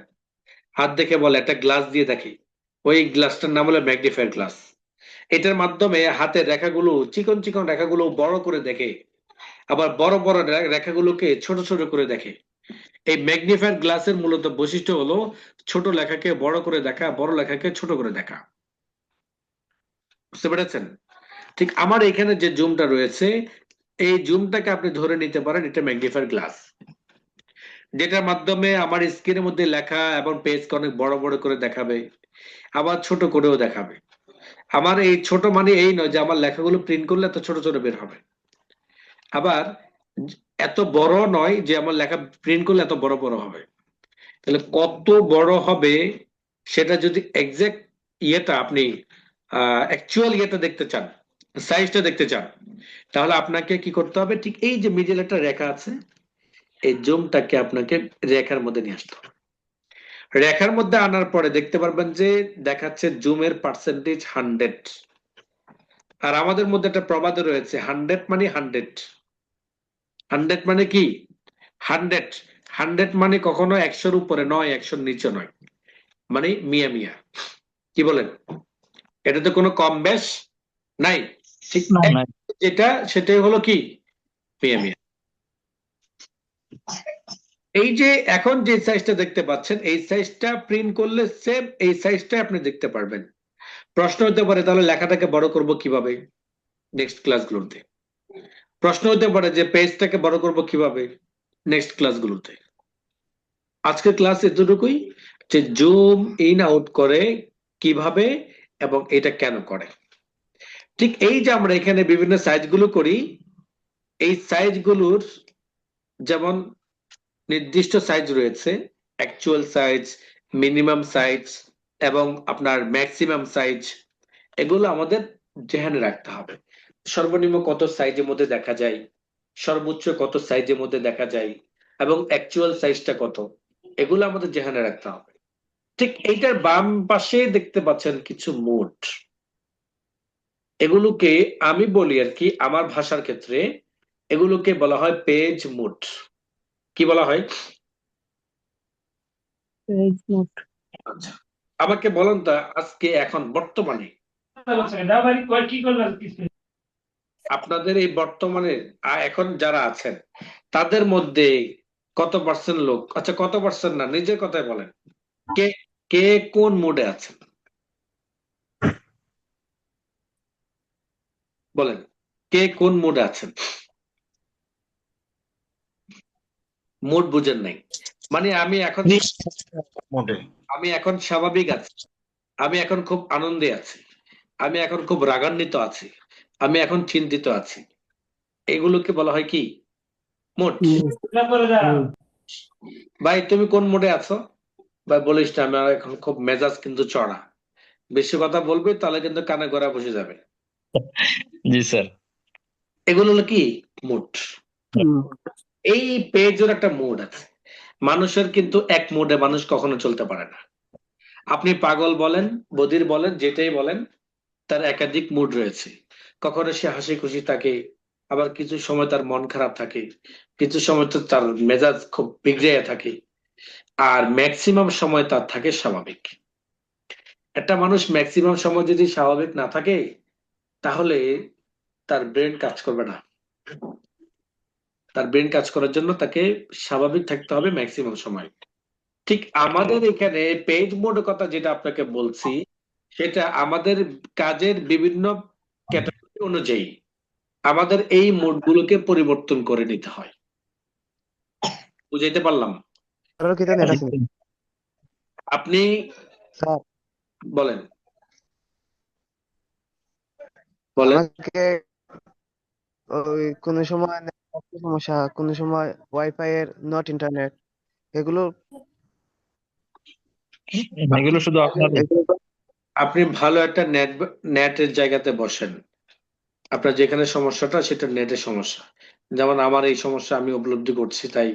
হাত দেখে বলে একটা গ্লাস দিয়ে দেখে, ওই গ্লাসটার নাম হলো ম্যাগনিফায়ার গ্লাস। এটার মাধ্যমে হাতের রেখাগুলো, চিকন চিকন রেখাগুলো বড় করে দেখে, আবার বড় বড় রেখাগুলোকে ছোট ছোট করে দেখে। এই ম্যাগনিফায়ার গ্লাসের মূলত বৈশিষ্ট্য হলো ছোট লেখাকে বড় করে দেখা, বড় লেখাকে ছোট করে দেখা। বুঝতে পেরেছেন? ঠিক আমার এখানে যে জুমটা রয়েছে এই জুমটাকে আপনি ধরে নিতে পারেন এটা ম্যাগনিফায়ার গ্লাস, যেটার মাধ্যমে আমার স্ক্রিনের মধ্যে লেখা এবং পেজকে অনেক বড় বড় করে দেখাবে, আবার ছোট করেও দেখাবে। আমার এই ছোট মানে এই নয় যে আমার লেখাগুলো প্রিন্ট করলে এত ছোট ছোট বের হবে, আবার এত বড় নয় যে আমার লেখা প্রিন্ট করলে এত বড় বড় হবে। তাহলে কত বড় হবে সেটা যদি এক্সাক্ট ইয়েটা আপনি অ্যাকচুয়াল ইয়েটা দেখতে চান, সাইজটা দেখতে চান, তাহলে আপনাকে কি করতে হবে, ঠিক এই যে মিডল একটা রেখা আছে, এই জুমটাকে আপনাকে রেখার মধ্যে নিয়ে আসতে হবে। রেখার মধ্যে আনার পরে দেখতে পারবেন যে দেখাচ্ছে জুমের পার্সেন্টেজ 100, আর আমাদের মধ্যে একটা প্রবাদে রয়েছে 100 মানে 100, 100 মানে কি 100, 100 মানে কখনো 100-র উপরে নয়, 100-র নিচে নয়, মানে মিয়া মিয়া। কি বলেন? এটাতে কোনো কম বেশ নাই, ঠিক যেটা সেটাই হলো কি মিয়া মিয়া। এই যে এখন যে সাইজটা দেখতে পাচ্ছেন, এই সাইজটা প্রিন্ট করলে সেম এই সাইজটা আপনি দেখতে পারবেন। প্রশ্ন হতে পারে তাহলে লেখাটাকে বড় করব কিভাবে নেক্সট ক্লাসগুলোতে। প্রশ্ন হতে পারে যে পেজটাকে বড় করব কিভাবে নেক্সট ক্লাসগুলোতে। আজকের ক্লাস এতটুকুই, যে জুম ইন আউট করে কিভাবে এবং এটা কেন করে। ঠিক এই যে আমরা এখানে বিভিন্ন সাইজগুলো করি, এই সাইজগুলোর যেমন নির্দিষ্ট সাইজ রয়েছে, অ্যাকচুয়াল সাইজ, মিনিমাম সাইজ এবং আপনার ম্যাক্সিমাম সাইজ, এগুলো আমাদের জেনে রাখতে হবে। সর্বনিম্ন কত সাইজের মধ্যে দেখা যায়, সর্বোচ্চ কত সাইজের মধ্যে দেখা যায় এবং অ্যাকচুয়াল সাইজটা কত, এগুলো আমাদের জেনে রাখতে হবে। ঠিক এইটার বাম পাশে দেখতে পাচ্ছেন কিছু মোড, এগুলোকে আমি বলি আর কি আমার ভাষার ক্ষেত্রে এগুলোকে বলা হয় পেজ মোড। কি বলা হয়? আচ্ছা, আমাকে বলেন তো আজকে এখন বর্তমানে আপনাদের এই বর্তমানে এখন যারা আছেন তাদের মধ্যে কত পার্সেন্ট লোক, আচ্ছা কত পার্সেন্ট না, নিজের কথাই বলেন, কে কে কোন মুডে আছেন বলেন, কে কোন মুডে আছেন? মুড বুঝেন নাই মানে আমি এখন স্বাভাবিক আছি, আমি এখন খুব আনন্দে আছি, আমি এখন খুব রাগান্বিত আছি, আমি এখন চিন্তিত আছি, এগুলোকে বলা হয় কি মুড। ভাই তুমি কোন মুডে আছো? ভাই বলিস না, আমার এখন খুব মেজাজ কিন্তু চড়া। বেশি কথা বলবে তাহলে কিন্তু কানে গড়া বসে যাবে। জি স্যার। এগুলো হলো কি মুড। এই পেজের একটা মুড আছে। মানুষের কিন্তু এক মুডে মানুষ কখনো চলতে পারে না। আপনি পাগল বলেন, বধির বলেন, যেটাই বলেন, তার একাধিক মুড রয়েছে। কখনো সে হাসি খুশি থাকে, আবার কিছু সময় তার মন খারাপ থাকে, কিছু সময় তো তার মেজাজ খুব বিগড়ে থাকে, আর ম্যাক্সিমাম সময় তার থাকে স্বাভাবিক। একটা মানুষ ম্যাক্সিমাম সময় যদি স্বাভাবিক না থাকে তাহলে তার ব্রেন কাজ করবে না। তার ব্রেন কাজ করার জন্য তাকে স্বাভাবিক থাকতে হবে ম্যাক্সিমাম সময়। ঠিক আমাদের এখানে পেজ মোডের কথা যেটা আপনাকে বলছি, সেটা আমাদের কাজের বিভিন্ন ক্যাটাগরি অনুযায়ী আমাদের এই মোডগুলোকে পরিবর্তন করে নিতে হয়। বুঝাইতে পারলাম? কারোর কি নেট আছে? আপনি স্যার বলেন বলেন। আমাকে ওই কোন সময় নেটওয়ার্কের সমস্যা, কোন সময় ওয়াইফাই এর নট ইন্টারনেট, এগুলো এগুলো শুধু আপনার আপনি ভালো একটা নেটের জায়গাতে বসেন। আপনার যেখানে সমস্যাটা সেটা নেটের সমস্যা। যেমন আমার এই সমস্যা আমি উপলব্ধি করছি, তাই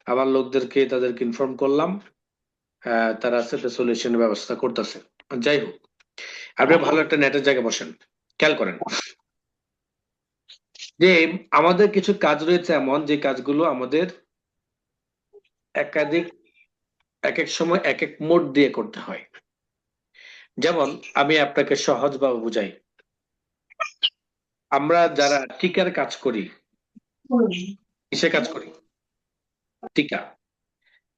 আমার লোকদেরকে তাদেরকে ইনফর্ম করলাম, তারা সেটা সলিউশনের ব্যবস্থা করতেছে। যাই হোক, আপনি ভালো একটা নেটের জায়গায় বসেন। খেয়াল করেন যে আমাদের কিছু কাজ রয়েছে এমন যে কাজগুলো আমাদের একাধিক এক এক সময় এক এক মোড দিয়ে করতে হয়। যেমন আমি আপনাকে সহজভাবে বুঝাই, আমরা যারা টিকার কাজ করি, কিসে কাজ করি? টিকা,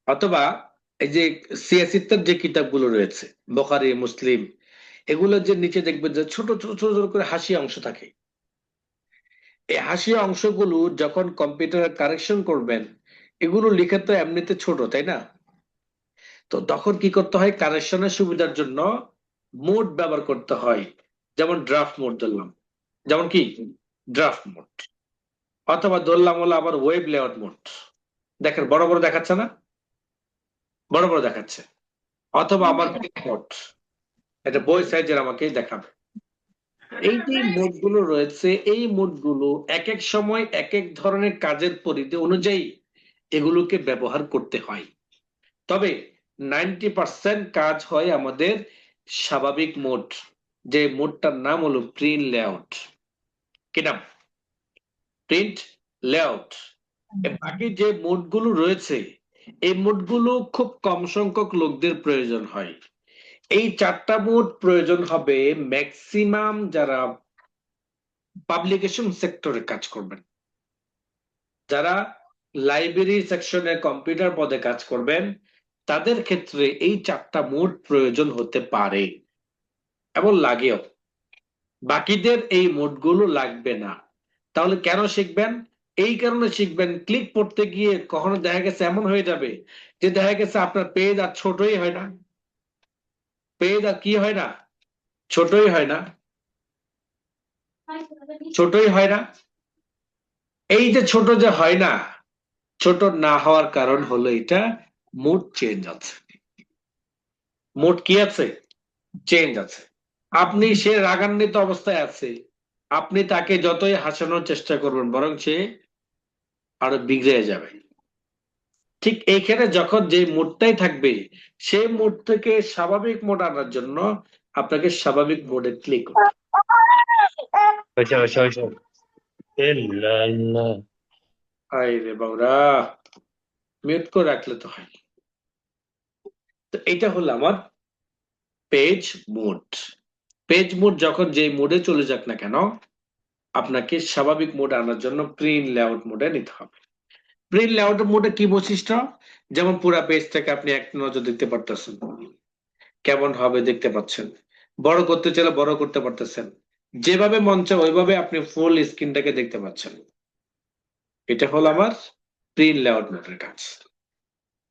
অথবা এই যে সিয়াসিত্তার যে কিতাবগুলো রয়েছে, বুখারী, মুসলিম, এগুলো যে নিচে দেখবেন যে ছোট ছোট ছোট ছোট করে হাসি অংশ থাকে। এই হাসি অংশগুলো যখন কম্পিউটারে কারেকশন করবেন, এগুলো লিখে তো এমনিতে ছোট, তাই না? তো তখন কি করতে হয়, কারেকশনের সুবিধার জন্য মোড ব্যবহার করতে হয়। যেমন ড্রাফট মোড ধরলাম, যেমন কি ড্রাফট মোড, অথবা ধরলাম হলো আবার ওয়েব লেআউট মোড। দেখেন বড় বড় দেখাচ্ছে না, বড় বড় দেখাচ্ছে। অথবা আবার মোড, এটা বই সাইজের আমাকে দেখাবে। এই যে মোড গুলো রয়েছে, এই মোড গুলো এক এক সময় এক এক ধরনের কাজের পরিধি অনুযায়ী এগুলোকে ব্যবহার করতে হয়। তবে 90% কাজ হয় আমাদের স্বাভাবিক মোড, যে মোডটার নাম হলো প্রিন্ট লেআউট। কি নাম? Print layout. বাকি যে মোড গুলো রয়েছে, এই মোড গুলো খুব কম সংখ্যক লোকদের প্রয়োজন হয়। এই 4টা মোড প্রয়োজন হবে ম্যাক্সিমাম যারা পাবলিকেশন সেক্টরে কাজ করবেন, যারা লাইব্রেরি সেকশনে কম্পিউটার পদে কাজ করবেন, তাদের ক্ষেত্রে এই 4টা মোড প্রয়োজন হতে পারে এবং লাগেও। বাকিদের এই মোডগুলো লাগবে না। তাহলে কেন শিখবেন? এই কারণে শিখবেন, ক্লিক করতে গিয়ে কখনো দেখা গেছে এমন হয়ে যাবে যে দেখা গেছে আপনার পেজ আর ছোটই হয় না, পেজ আর কি হয় না, ছোটই হয় না, ছোটই হয় না। এই যে ছোট যে হয় না, ছোট না হওয়ার কারণ হলো এটা মুড চেঞ্জ আছে। মুড কি আছে? চেঞ্জ আছে। আপনি সে রাগান্বিত অবস্থায় আছে, আপনি তাকে যতই হাসানোর চেষ্টা করবেন বরং সে আরো বিগড়ে যাবে। ঠিক এইখানে যখন যে মুডটাই থাকবে, সেই মুড থেকে স্বাভাবিক মোড আনার জন্য আপনাকে স্বাভাবিক মোডে ক্লিক করতে হয়। রে বাবরা, মিউট করে রাখলে তো হয়। তো এটা হলো আমার পেজ মোড। পেজ মোড যখন যে মোডে চলে যাক না কেন, আপনাকে স্বাভাবিক মোড আনার জন্য প্রিন্ট লেআউট মোডে নিতে হবে। প্রিন্ট লেআউট মোডে কি বৈশিষ্ট্য? যেমন পুরো পেজটাকে আপনি এক নজর দেখতে পারতেছেন, কেমন হবে দেখতে পাচ্ছেন। বড় করতে চাইলে বড় করতে পারতেছেন, যেভাবে মন চায় ওইভাবে আপনি ফুল স্ক্রিনটাকে দেখতে পাচ্ছেন। এটা হলো আমার প্রিন্ট লেআউট মোডের কাজ।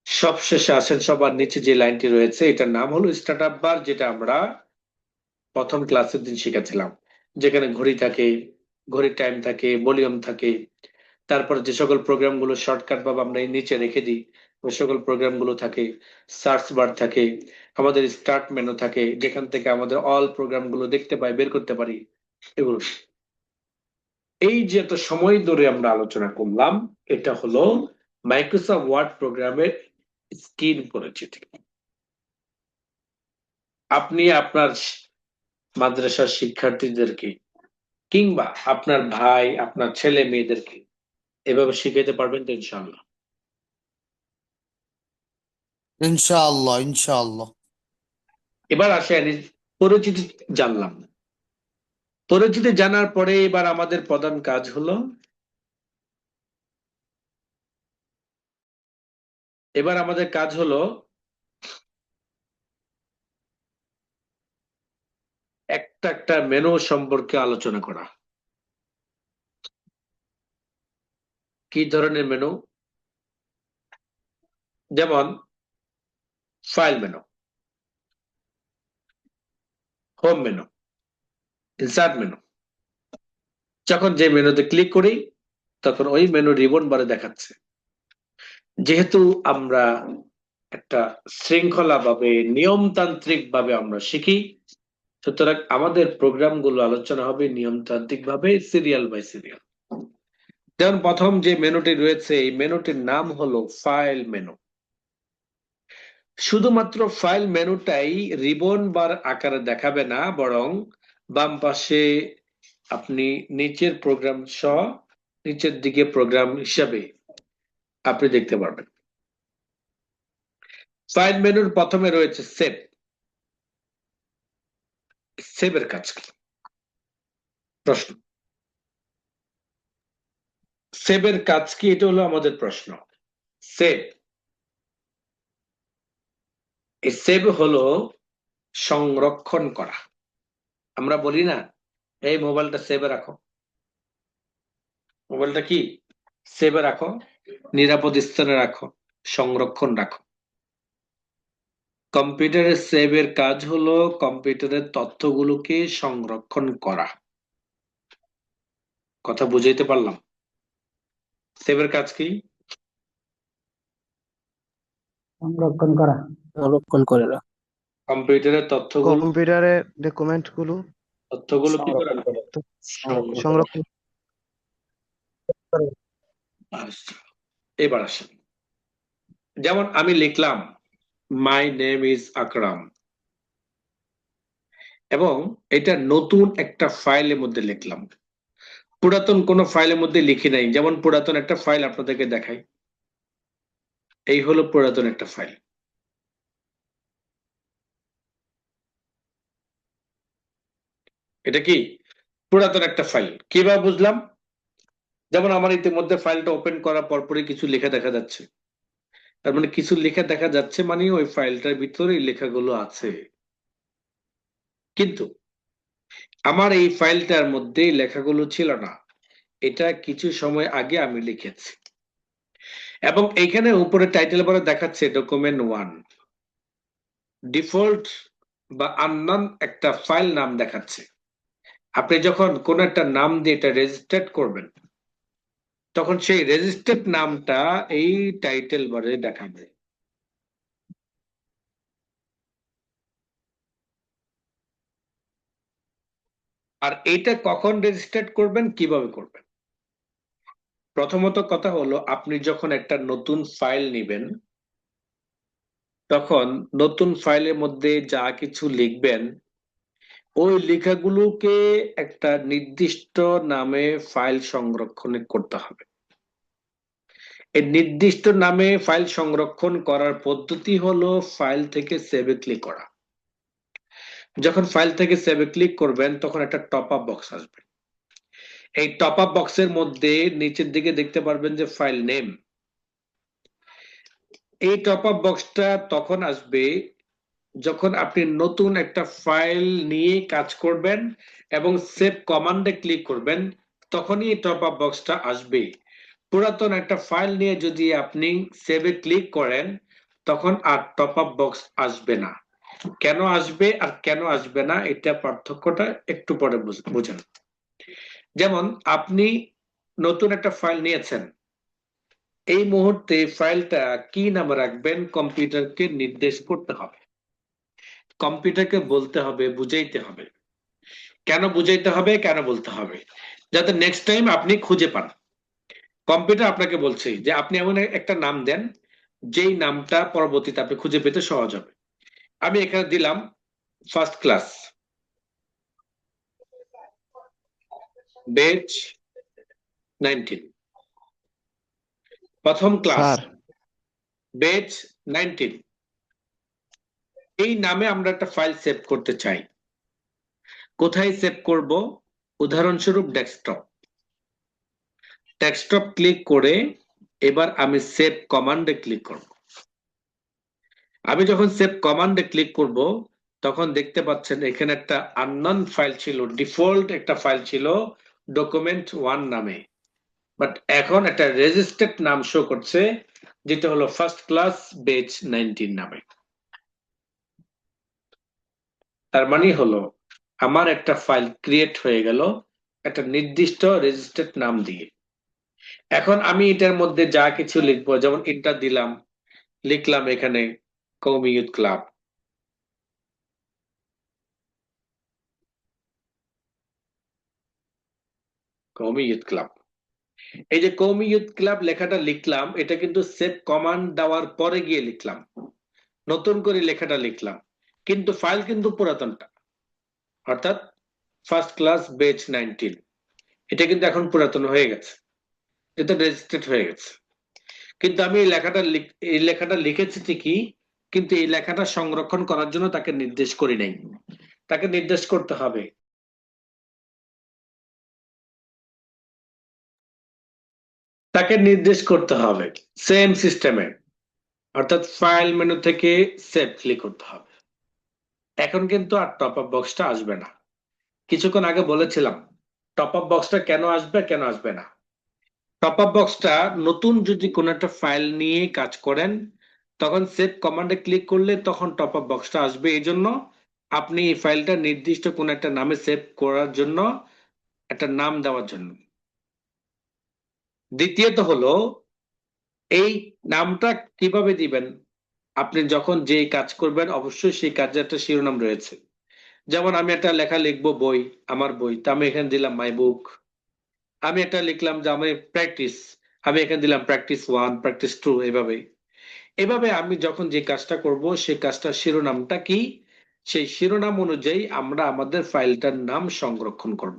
সবশেষে আসেন, সবার নিচে যে লাইনটি রয়েছে এটার নাম হলো স্টার্ট বার, যেটা আমরা প্রথম ক্লাসের দিন শিখেছিলাম। যেখানে ঘড়ি থাকে, ঘড়ির টাইম থাকে, ভলিউম থাকে, তারপর যে সকল প্রোগ্রাম গুলো শর্টকাট ভাবে আমরা এই নিচে রেখে দিই ওই সকল প্রোগ্রাম গুলো থাকে, সার্চ বার থাকে, আমাদের স্টার্ট মেনু থাকে, যেখান থেকে আমাদের অল প্রোগ্রাম গুলো দেখতে পাই, বের করতে পারি, এগুলো। এই যে এত সময় ধরে আমরা আলোচনা করলাম, এটা হলো মাইক্রোসফট ওয়ার্ড প্রোগ্রামের স্ক্রিন পরিচিতি। আপনি আপনার মাদ্রাসার শিক্ষার্থীদেরকে কিংবা আপনার ভাই, আপনার ছেলে মেয়েদেরকে এভাবে শিখাইতে পারবেন তো ইনশাআল্লাহ? ইনশাআল্লাহ, ইনশাআল্লাহ। এবার আসেন, পরিচিতি জানলাম। পরিচিতি জানার পরে এবার আমাদের প্রধান কাজ হলো, এবার আমাদের কাজ হলো একটা একটা মেনু সম্পর্কে আলোচনা করা। কি ধরনের মেনু? যেমন file menu, home menu, insert menu. যখন যে মেনুতে ক্লিক করি তখন ওই মেনু রিবন বারে দেখাচ্ছে। যেহেতু আমরা একটা শৃঙ্খলা ভাবে, নিয়মতান্ত্রিক ভাবে আমরা শিখি, সুতরাং আমাদের প্রোগ্রাম গুলো আলোচনা হবে নিয়মতান্ত্রিক ভাবে, সিরিয়াল বাই সিরিয়াল। যেমন প্রথম যে মেনুটি রয়েছে, এই মেনুটির নাম হলো ফাইল মেনু। শুধুমাত্র ফাইল মেনুটাই রিবন বার আকারে দেখাবে না, বরং বাম পাশে আপনি নিচের প্রোগ্রাম সহ নিচের দিকে প্রোগ্রাম হিসাবে আপনি দেখতে পারবেন। ফাইল মেনুর প্রথমে রয়েছে সেভ। সেভের কাজ কি? প্রশ্ন। সেভের কাজ কি, এটা হলো আমাদের প্রশ্ন। সেভ, এই সেভ হলো সংরক্ষণ করা। আমরা বলি না এই মোবাইলটা সেভে রাখো, মোবাইলটা কি সেভে রাখো, নিরাপদ স্থানে রাখো, সংরক্ষণ রাখো। কম্পিউটারের সেভের কাজ হলো কম্পিউটারের তথ্যগুলোকে সংরক্ষণ করা। কথা বুঝাইতে পারলাম? সেভের কাজ কি? সংরক্ষণ করা। সংরক্ষণ করে রাখা। কম্পিউটারের কম্পিউটারের ডকুমেন্টগুলো তথ্যগুলো কি করা? সংরক্ষণ করে। আচ্ছা, এবার আসেন। যেমন আমি লিখলাম মাই নেম ইজ আকরাম, এবং এটা নতুন একটা ফাইলের মধ্যে লিখলাম, পুরাতন কোনো ফাইলের মধ্যে লিখি নাই। যেমন পুরাতন একটা ফাইল আপনাদেরকে দেখাই, এই হলো পুরাতন একটা ফাইল। এটা কি পুরাতন একটা ফাইল? কিভাবে বুঝলাম? যেমন আমার ইতিমধ্যে ফাইলটা ওপেন করার পরপরই কিছু লেখা দেখা যাচ্ছে, তার মানে কিছু লেখা দেখা যাচ্ছে মানে ওই ফাইলটার ভিতরে এই লেখাগুলো আছে। কিন্তু আমার এই ফাইলটার মধ্যে এই লেখাগুলো ছিল না, এটা কিছু সময় আগে আমি লিখেছি, এবং এইখানে উপরে টাইটেল বারে দেখাচ্ছে ডকুমেন্ট 1, ডিফল্ট বা আননোন একটা ফাইল নাম দেখাচ্ছে। আপনি যখন কোন একটা নাম দিয়ে এটা রেজিস্টার্ড করবেন, তখন সেই রেজিস্টার্ড নামটা এই টাইটেল বারে দেখাবে। আর এইটা কখন রেজিস্টার্ড করবেন, কিভাবে করবেন? প্রথমত কথা হলো, আপনি যখন একটা নতুন ফাইল নিবেন, তখন নতুন ফাইলের মধ্যে যা কিছু লিখবেন, ওই লেখাগুলোকে একটা নির্দিষ্ট নামে ফাইল সংরক্ষণ করতে হবে। এই নির্দিষ্ট নামে ফাইল সংরক্ষণ করার পদ্ধতি হলো ফাইল থেকে সেভে ক্লিক করা। যখন ফাইল থেকে সেভে ক্লিক করবেন, তখন একটা টপ আপ বক্স আসবে। এই টপ আপ বক্সের মধ্যে নিচের দিকে দেখতে পারবেন যে ফাইল নেম। এই টপ আপ বক্সটা তখন আসবে যখন আপনি নতুন একটা ফাইল নিয়ে কাজ করবেন এবং সেভ কমান্ডে ক্লিক করবেন, তখনই এই টপ আপ বক্সটা আসবে। পুরাতন একটা ফাইল নিয়ে যদি আপনি সেভে ক্লিক করেন, তখন আর টপ আপ বক্স আসবে না। কেন আসবে আর কেন আসবে না, এটা পার্থক্যটা একটু পরে বুঝেন। যেমন আপনি নতুন একটা ফাইল নিয়েছেন, এই মুহূর্তে ফাইলটা কি নামে রাখবেন কম্পিউটারকে নির্দেশ করতে হবে, কম্পিউটারকে বলতে হবে, বুঝাইতে হবে। কেন বুঝাইতে হবে, কেন বলতে হবে? যাতে নেক্সট টাইম আপনি খুঁজে পান। কম্পিউটার আপনাকে বলছে যে আপনি এমন একটা নাম দেন যেই নামটা পরবর্তীতে আপনি খুঁজে পেতে সহজ হবে। আমি এখানে দিলাম ফার্স্ট ক্লাস বেচ 19, প্রথম ক্লাস স্যার বেচ 19। এই নামে আমরা একটা ফাইল সেভ করতে চাই। কোথায় সেভ করব? উদাহরণস্বরূপ ডেস্কটপ। ডেস্কটপ ক্লিক করে এবার আমি সেভ কমান্ডে ক্লিক করব। আমি যখন সেভ কমান্ডে ক্লিক করব, তখন দেখতে পাচ্ছেন এখানে একটা আননোন ফাইল ছিল, ডিফল্ট একটা ফাইল ছিল ডকুমেন্ট 1 নামে, বাট এখন একটা রেজিস্টার্ড নাম শো করছে, যেটা হলো ফার্স্ট ক্লাস বেচ 19 নামে। তার মানে হলো আমার একটা ফাইল ক্রিয়েট হয়ে গেল একটা নির্দিষ্ট রেজিস্টার্ড নাম দিয়ে। এখন আমি এটার মধ্যে যা কিছু লিখবো, যেমন এটা দিলাম, লিখলাম এখানে কওমি ইউথ ক্লাব। কওমি ইউথ ক্লাব, এই যে কওমি ইউথ ক্লাব লেখাটা লিখলাম, এটা কিন্তু সেভ কমান্ড দেওয়ার পরে গিয়ে লিখলাম, নতুন করে লেখাটা লিখলাম, কিন্তু ফাইল কিন্তু পুরাতনটা, অর্থাৎ ফার্স্ট ক্লাস বেচ 19, এটা কিন্তু এখন পুরাতন হয়ে গেছে, এটা রেজিস্টার্ড হয়ে গেছে। কিন্তু আমি এই লেখাটা লিখেছি ঠিকই, কিন্তু এই লেখাটা সংরক্ষণ করার জন্য তাকে নির্দেশ করি নাই। তাকে নির্দেশ করতে হবে। তাকে নির্দেশ করতে হবে সেম সিস্টেমে, অর্থাৎ ফাইল মেনু থেকে সেভ ক্লিক করতে হবে। এখন কিন্তু আর টপ আপ বক্সটা আসবে না। কিছুক্ষণ আগে বলেছিলাম টপ আপ বক্সটা কেন আসবে, কেন আসবে না। টপ আপ বক্সটা নতুন যদি কোনো একটা ফাইল নিয়ে কাজ করেন, তখন সেভ কমান্ডে ক্লিক করলে তখন টপ আপ বক্সটা আসবে। এই জন্য আপনি এই ফাইলটা নির্দিষ্ট কোন একটা নামে সেভ করার জন্য একটা নাম দেওয়ার জন্য। দ্বিতীয়ত হলো এই নামটা কিভাবে দিবেন। আপনি যখন যে কাজ করবেন অবশ্যই সেই কাজের একটা শিরোনাম রয়েছে। যেমন আমি একটা লেখা লিখবো বই, আমার বই, তা আমি এখানে দিলাম মাই বুক। আমি একটা লিখলাম যে আমি প্র্যাকটিস, আমি এখানে দিলাম প্র্যাকটিস 1, প্র্যাকটিস 2, এভাবে। এভাবে আমি যখন যে কাজটা করব সেই কাজটার শিরোনামটা কি, সেই শিরোনাম অনুযায়ী আমরা আমাদের ফাইলটার নাম সংরক্ষণ করব।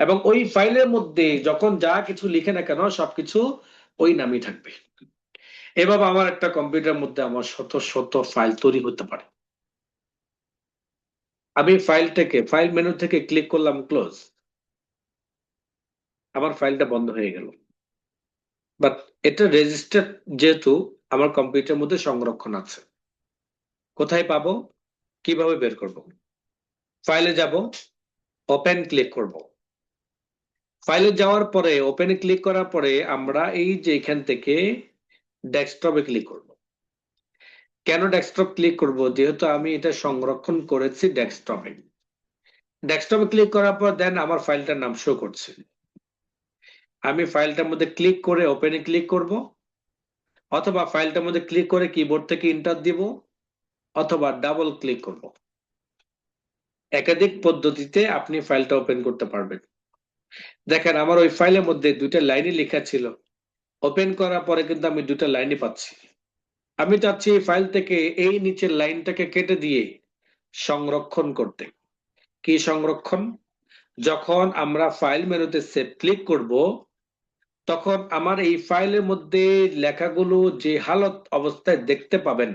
এবং ওই ফাইলের মধ্যে যখন যা কিছু লিখে না কেন সবকিছু ওই নামই থাকবে। এভাবে আমার একটা কম্পিউটারের মধ্যে আমার শত শত ফাইল তৈরি হতে পারে। আমি ফাইল মেনু থেকে ক্লিক করলাম ক্লোজ, আমার ফাইলটা বন্ধ হয়ে গেল। বাট এটা রেজিস্টার যেহেতু আমার কম্পিউটারের মধ্যে সংরক্ষণ আছে। কোথায় পাবো, কিভাবে বের করব? ফাইলে যাব, ওপেন ক্লিক করব। ফাইলে যাওয়ার পরে ওপেনে ক্লিক করার পরে আমরা এই যে এখান থেকে ডেস্কটপে ক্লিক করব। কেন ডেস্কটপ ক্লিক করব? যেহেতু আমি এটা সংরক্ষণ করেছি ডেস্কটপে। ডেস্কটপে ক্লিক করার পর দেন আমার ফাইলটার নাম শো করছে। আমি ফাইলটার মধ্যে ক্লিক করে ওপেনে ক্লিক করব, অথবা ফাইলটার মধ্যে ক্লিক করে কিবোর্ড থেকে এন্টার দিব, অথবা ডাবল ক্লিক করব। একাধিক পদ্ধতিতে আপনি ফাইলটা ওপেন করতে পারবেন। দেখেন আমার ওই ফাইলের মধ্যে দুইটা লাইনই লেখা ছিল, ওপেন করার পরে কিন্তু আমি দুইটা লাইনই পাচ্ছি। আমি চাচ্ছি এই ফাইল থেকে এই নিচের লাইনটাকে কেটে দিয়ে সংরক্ষণ করতে। কি সংরক্ষণ? যখন আমরা ফাইল মেনুতে সেভ ক্লিক করব তখন আমার এই ফাইলের মধ্যে লেখাগুলো যে হালত অবস্থায় দেখতে পাবেন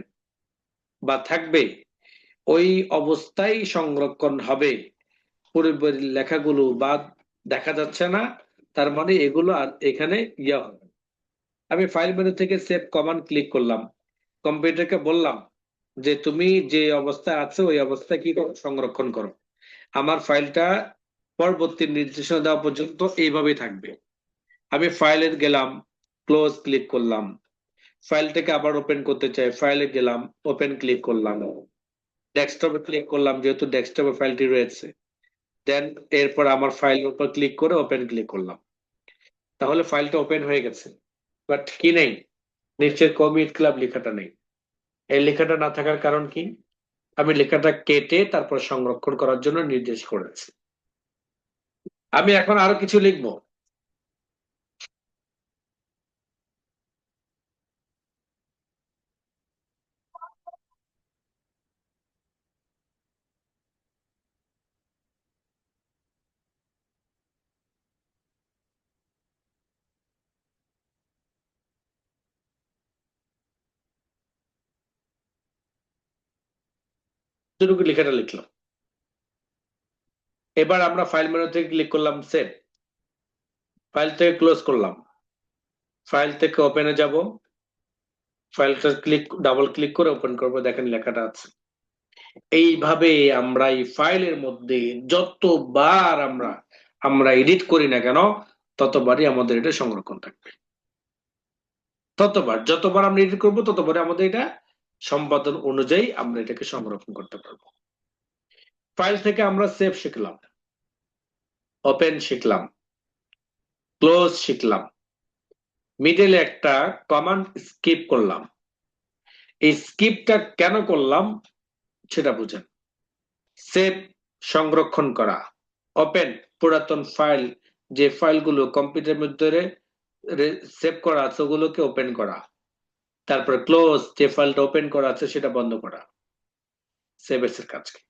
বা থাকবে ওই অবস্থায় সংরক্ষণ হবে। পূর্বের লেখাগুলো বা দেখা যাচ্ছে না, তার মানে এগুলো আর এখানে ইয়া হবে। আমি ফাইল মেনু থেকে সেভ কমান্ড ক্লিক করলাম, কম্পিউটারকে বললাম যে তুমি যে অবস্থায় আছো ওই অবস্থায় কি করো, সংরক্ষণ করো। আমার ফাইলটা পরবর্তী নির্দেশনা দেওয়া পর্যন্ত এইভাবেই থাকবে। আমি ফাইলে গেলাম, ক্লোজ ক্লিক করলাম। ফাইলটাকে আবার ওপেন করতে চাই, ফাইলে গেলাম, ওপেন ক্লিক করলাম, ডেস্কটপে ক্লিক করলাম যেহেতু ডেস্কটপে ফাইলটি রয়েছে। দেন এরপর আমার ফাইলের উপর ক্লিক করে ওপেন ক্লিক করলাম। তাহলে ফাইলটা ওপেন হয়ে গেছে। বাট কি নেই, নিচের কমিট ক্লাব লেখাটা নেই। এই লেখাটা না থাকার কারণ কি? আমি লেখাটা কেটে তারপর সংরক্ষণ করার জন্য নির্দেশ করেছি। আমি এখন আরো কিছু লিখবো। যতটুকু লেখাটা লিখলাম। এবার আমরা ফাইল মেনু থেকে ক্লিক করলাম সেভ, ফাইল থেকে ক্লোজ করলাম, ফাইল থেকে ওপেনে যাব, ফাইলটা ডাবল ক্লিক করে ওপেন করব, দেখেন লেখাটা আছে। এইভাবে আমরা এই ফাইলের মধ্যে যতবার আমরা এডিট করি না কেন ততবারই আমাদের এটা সংরক্ষণ থাকবে। যতবার আমরা এডিট করবো ততবারই আমাদের এটা সম্পাদন অনুযায়ী আমরা এটাকে সংরক্ষণ করতে পারবো। ফাইল থেকে আমরা সেভ শিখলাম, ওপেন শিখলাম, ক্লোজ শিখলাম, মিডলে একটা কমান্ড স্কিপ করলাম। এই স্কিপটা কেন করলাম সেটা বুঝেন। সেভ সংরক্ষণ করা, ওপেন পুরাতন ফাইল, যে ফাইলগুলো কম্পিউটারের মধ্যে সেভ করা আছে ওগুলোকে ওপেন করা, তারপর ক্লোজ, যে ফাইলটা ওপেন করা আছে সেটা বন্ধ করা। সেভ এর কাজ কি?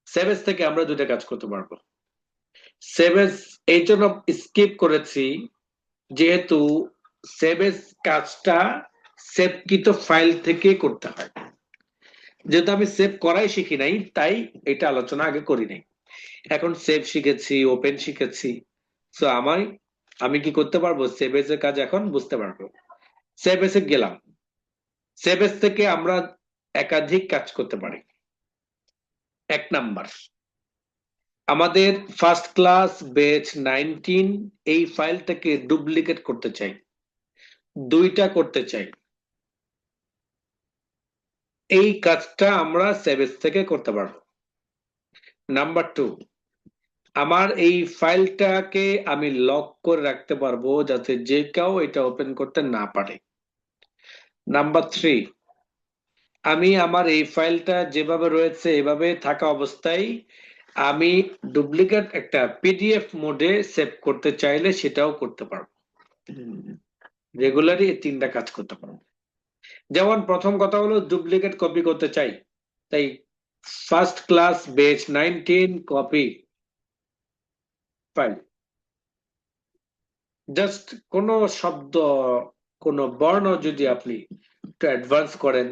সেভ এস থেকে আমরা দুইটা কাজ করতে পারবো। সেভ এস এই জন্য স্কিপ করেছি যেহেতু সেভ এস কাজটা সেভকৃত ফাইল থেকে করতে হয়। যেহেতু আমি সেভ করাই শিখি নাই তাই এটা আলোচনা আগে করি নাই। এখন সেভ শিখেছি, ওপেন শিখেছি, সো আমি কি করতে পারবো, সেভ এস এর কাজ এখন বুঝতে পারবো। সেভ এস এ গেলাম, সেভ এস থেকে আমরা একাধিক কাজ করতে পারি। 1 নাম্বার, আমাদের ফার্স্ট ক্লাস ব্যাচ 19 এই ফাইলটাকে ডুপ্লিকেট করতে চাই, দুইটা করতে চাই। এই কাজটা আমরা সেভেজ থেকে করতে পারবো। নাম্বার 2, আমার এই ফাইলটাকে আমি লক করে রাখতে পারবো যাতে যে কেউ এটা ওপেন করতে না পারে। নাম্বার 3, আমি আমার এই ফাইলটা যেভাবে রয়েছে এভাবে থাকা অবস্থায় আমি ডুপ্লিকেট একটা পিডিএফ মোডে সেভ করতে চাইলে সেটাও করতে পারবো। রেগুলারই এই 3টা কাজ করতে পারবো। যেমন প্রথম কথা হলো ডুপ্লিকেট কপি করতে চাই, তাই ফার্স্ট ক্লাস বেচ 19 কপি ফাইল। জাস্ট কোন শব্দ কোন বর্ণ যদি আপনি একটু অ্যাডভান্স করেন,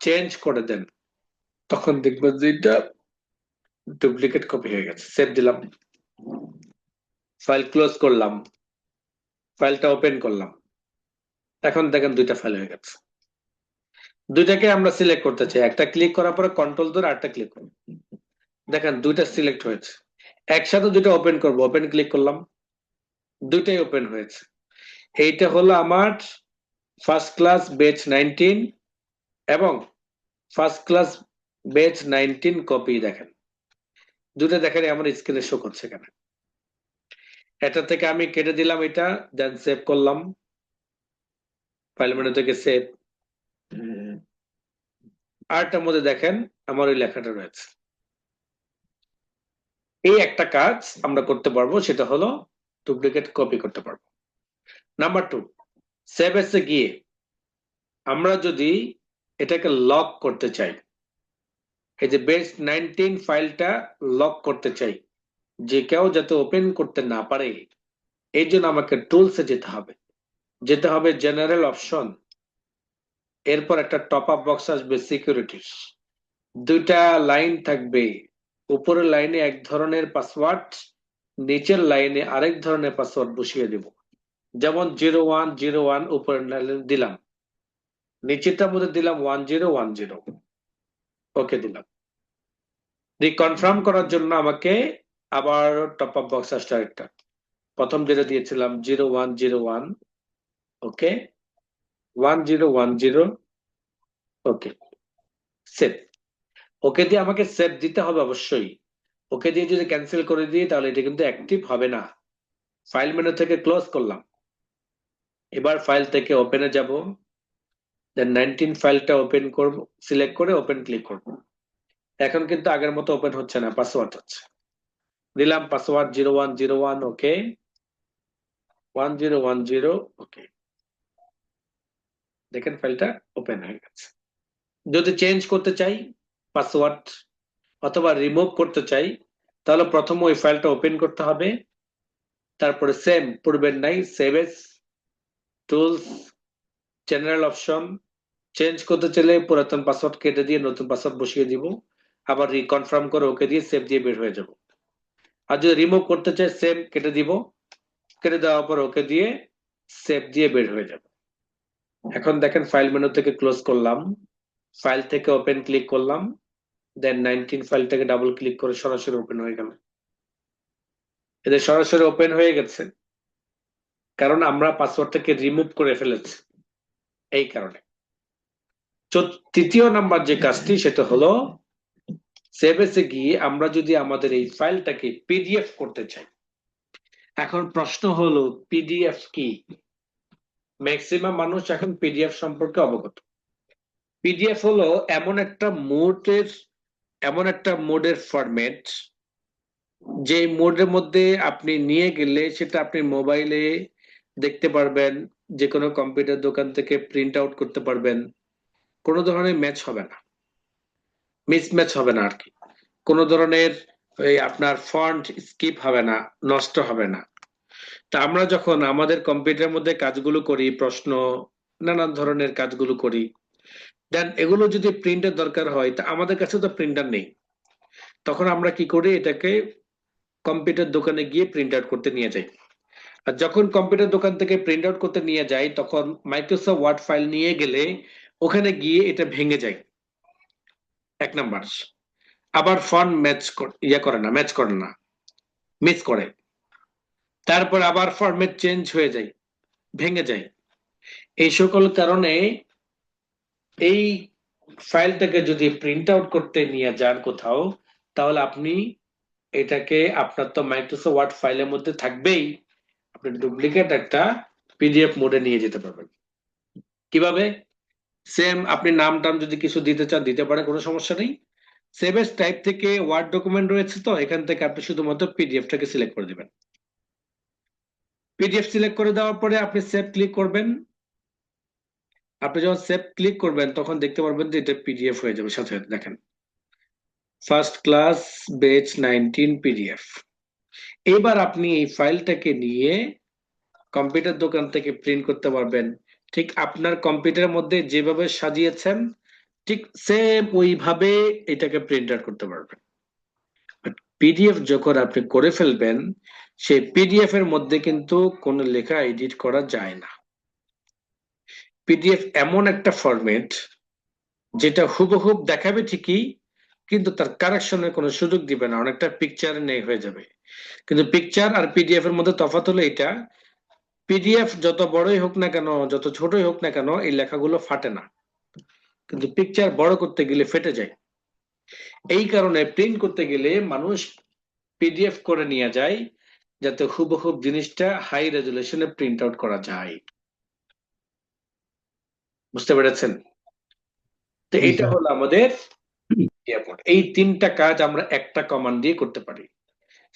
চেঞ্জ করে দেন, তখন দেখবেন যে এটা ডুপ্লিকেট কপি হয়ে গেছে। সেভ দিলাম, ফাইল ক্লোজ করলাম, ফাইলটা ওপেন করলাম, এখন দেখেন 2টা ফাইল হয়ে গেছে। 2টাকে আমরা সিলেক্ট করতে চাই, একটা ক্লিক করার পরে কন্ট্রোল ধরে আরেকটা ক্লিক করব, দেখেন 2টা সিলেক্ট হয়েছে। একসাথে 2টা ওপেন করব, ওপেন ক্লিক করলাম, 2টাই ওপেন হয়েছে। এইটা হলো আমার ফার্স্ট ক্লাস বেচ 19 এবং ফার্স্ট ক্লাস বেচ 19 কপি। দেখেন 2টা দেখেন আমার স্ক্রিনে শো করছে এখানে। এটা থেকে আমি কেটে দিলাম এটা, দেন সেভ করলাম, ফাইল মেনু থেকে সেভ। আরটার মধ্যে দেখেন আমার ওই লেখাটা রয়েছে। এই একটা কাজ আমরা করতে পারবো, সেটা হলো ডুপ্লিকেট কপি করতে পারবো। নাম্বার 2, সেভ এসে গিয়ে আমরা যদি এটাকে লক করতে চাই, এই যে বেস 19 ফাইলটা লক করতে চাই, যে কেউ যাতে ওপেন করতে না পারে, এই জন্য আমাকে টুলসে যেতে হবে জেনারেল অপশন, এরপর একটা টপ আপ বক্স আসবে সিকিউরিটির, 2টা লাইন থাকবে, উপরের লাইনে এক ধরনের পাসওয়ার্ড, নিচের লাইনে আরেক ধরনের পাসওয়ার্ড বসিয়ে দেব। যেমন 0101 উপরের লাইনে দিলাম, নিচেরটার মধ্যে দিলাম 1010, ওকে দিলাম। রিকনফার্ম করার জন্য আমাকে আবার টপ আপ বক্স আসছে আরেকটা, প্রথম যেটা দিয়েছিলাম 0101, ওকে 1010, ওকে সেভ। ওকে দিয়ে আমাকে সেভ দিতে হবে অবশ্যই। ওকে দিয়ে যদি ক্যান্সেল করে দিই তাহলে এটা কিন্তু অ্যাক্টিভ হবে না। ফাইল মেনু থেকে ক্লোজ করলাম, এবার ফাইল থেকে ওপেনে যাব, দেন 19 ফাইলটা ওপেন করব, সিলেক্ট করে ওপেন ক্লিক করব। এখন কিন্তু আগের মতো ওপেন হচ্ছে না, পাসওয়ার্ড হচ্ছে। দিলাম পাসওয়ার্ড 0101, ওকে 1010, ওকে, দেখেন ফাইলটা ওপেন হয়ে গেছে। যদি চেঞ্জ করতে চাই পাসওয়ার্ড অথবা রিমুভ করতে চাই, তাহলে প্রথম ওই ফাইলটা ওপেন করতে হবে, তারপরে সেম পূর্বের নাই save S, tools, general option, change করতে চাইলে পুরাতন পাসওয়ার্ড কেটে দিয়ে নতুন পাসওয়ার্ড বসিয়ে দিব, আবার রিকনফার্ম করে ওকে দিয়ে সেভ দিয়ে বের হয়ে যাব। আর যদি রিমুভ করতে চাই সেম কেটে দিব, কেটে দেওয়ার পর ওকে দিয়ে সেভ দিয়ে বের হয়ে যাব। এখন দেখেন ফাইল মেনু থেকে ক্লোজ করলাম, ফাইল থেকে ওপেন ক্লিক করলাম, দেন 19 ফাইলটাকে ডাবল ক্লিক করে সরাসরি ওপেন হয়ে গেল। এদের সরাসরি ওপেন হয়ে গেছে কারণ আমরা পাসওয়ার্ডটাকে রিমুভ করে ফেলেছি, এই কারণে। তৃতীয় নাম্বার যে কাজটি সেটা হলো সেভ এসে গিয়ে আমরা যদি আমাদের এই ফাইলটাকে পিডিএফ করতে চাই। এখন প্রশ্ন হলো পিডিএফ কি? ম্যাক্সিমাম মানুষ এখন পিডিএফ সম্পর্কে অবগত। পিডিএফ হলো এমন একটা মোডের ফরম্যাট, যে মোডের মধ্যে আপনি নিয়ে গেলে সেটা আপনি মোবাইলে দেখতে পারবেন, যে কোনো কম্পিউটার দোকান থেকে প্রিন্ট আউট করতে পারবেন, কোনো ধরনের ম্যাচ হবে না, মিসম্যাচ হবে না আর কি, কোনো ধরনের আপনার ফন্ট স্কিপ হবে না, নষ্ট হবে না। তা আমরা যখন আমাদের কম্পিউটারের মধ্যে কাজগুলো করি, প্রশ্ন নানান ধরনের কাজগুলো করি, দেন এগুলো যদি প্রিন্টের দরকার হয়, তা আমাদের কাছে তো প্রিন্টার নেই, তখন আমরা কি করি, এটাকে কম্পিউটার দোকানে গিয়ে প্রিন্ট আউট করতে নিয়ে যাই। আর যখন কম্পিউটার দোকান থেকে প্রিন্ট আউট করতে নিয়ে যাই, তখন মাইক্রোসফট ওয়ার্ড ফাইল নিয়ে গেলে ওখানে গিয়ে এটা ভেঙে যায়, 1 নাম্বার। আবার ফন্ট ম্যাচ করে না, মিস করে, তারপর আবার ফরম্যাট চেঞ্জ হয়ে যায়, ভেঙে যায়। এই সকল কারণে এই ফাইলটাকে যদি প্রিন্ট আউট করতে নিয়ে যান কোথাও, তাহলে আপনি এটাকে, আপনার তো মাইক্রোসফট ওয়ার্ড ফাইলের মধ্যে থাকবেই, আপনি ডুপ্লিকেট একটা পিডিএফ মোডে নিয়ে যেতে পারবেন। কিভাবে? সেম, আপনি নাম টাম যদি কিছু দিতে চান দিতে পারেন, কোনো সমস্যা নেই। সেভ এস টাইপ থেকে ওয়ার্ড ডকুমেন্ট রয়েছে, তো এখান থেকে আপনি শুধুমাত্র পিডিএফটাকে সিলেক্ট করে দিবেন। পিডিএফ সিলেক্ট করে দেওয়ার পরে আপনি সেভ ক্লিক করবেন। আপনি যখন সেভ ক্লিক করবেন তখন দেখতে পারবেন যে এটা পিডিএফ হয়ে যাবে সাথে সাথে। দেখেন, ফার্স্ট ক্লাস বেচ 19 পিডিএফ। এবার আপনি এই ফাইলটাকে নিয়ে কম্পিউটার দোকান থেকে প্রিন্ট করতে পারবেন। ঠিক আপনার কম্পিউটারের মধ্যে যেভাবে সাজিয়েছেন ঠিক সেম ওইভাবে এটাকে প্রিন্ট আউট করতে পারবেন। পিডিএফ যখন আপনি করে ফেলবেন, সেই পিডিএফ এর মধ্যে কিন্তু কোনো লেখা এডিট করা যায় না। পিডিএফ এমন একটা ফরম্যাট যেটা হুবহুব দেখাবে ঠিকই, কিন্তু তার কারেকশনের কোনো সুযোগ দিবে না, অনেকটা পিকচার নেই হয়ে যাবে। কিন্তু পিকচার আর পিডিএফ এর মধ্যে তফাৎ হলো এটা, পিডিএফ যত বড়ই হোক না কেন, যত ছোটই হোক না কেন, এই লেখাগুলো ফাটে না, কিন্তু পিকচার বড় করতে গেলে ফেটে যায়। এই কারণে প্রিন্ট করতে গেলে মানুষ পিডিএফ করে নিয়ে যায়, যাতে হুবহুব জিনিসটা হাই রেজুলেশনে প্রিন্ট আউট করা যায়। বুঝতে পেরেছেন? তো জি, এটা স্যার। হলো আমাদের PDF মোড। এই তিনটা কাজ আমরা একটা কমান্ড দিয়ে করতে পারি।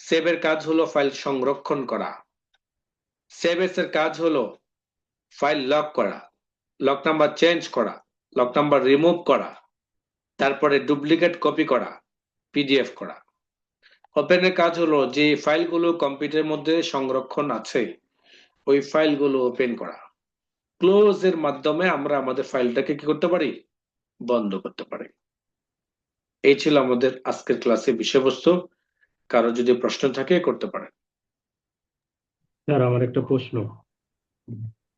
সেভ এর কাজ হলো ফাইল সংরক্ষণ করা, সেভ এস এর কাজ হলো ফাইল লক করা, লক নাম্বার চেঞ্জ করা, লক নাম্বার রিমুভ করা, তারপরে ডুপ্লিকেট কপি করা, পিডিএফ করা। ওপেন এর কাজ হলো যে ফাইলগুলো কম্পিউটারের মধ্যে সংরক্ষণ আছে ওই ফাইলগুলো ওপেন করা। ক্লোজ এর মাধ্যমে আমরা আমাদের ফাইলটাকে কি করতে পারি? বন্ধ করতে পারি। এই ছিল আমাদের আজকের ক্লাসের বিষয়বস্তু। কারো যদি প্রশ্ন থাকে করতে পারেন। স্যার, আমার একটা প্রশ্ন।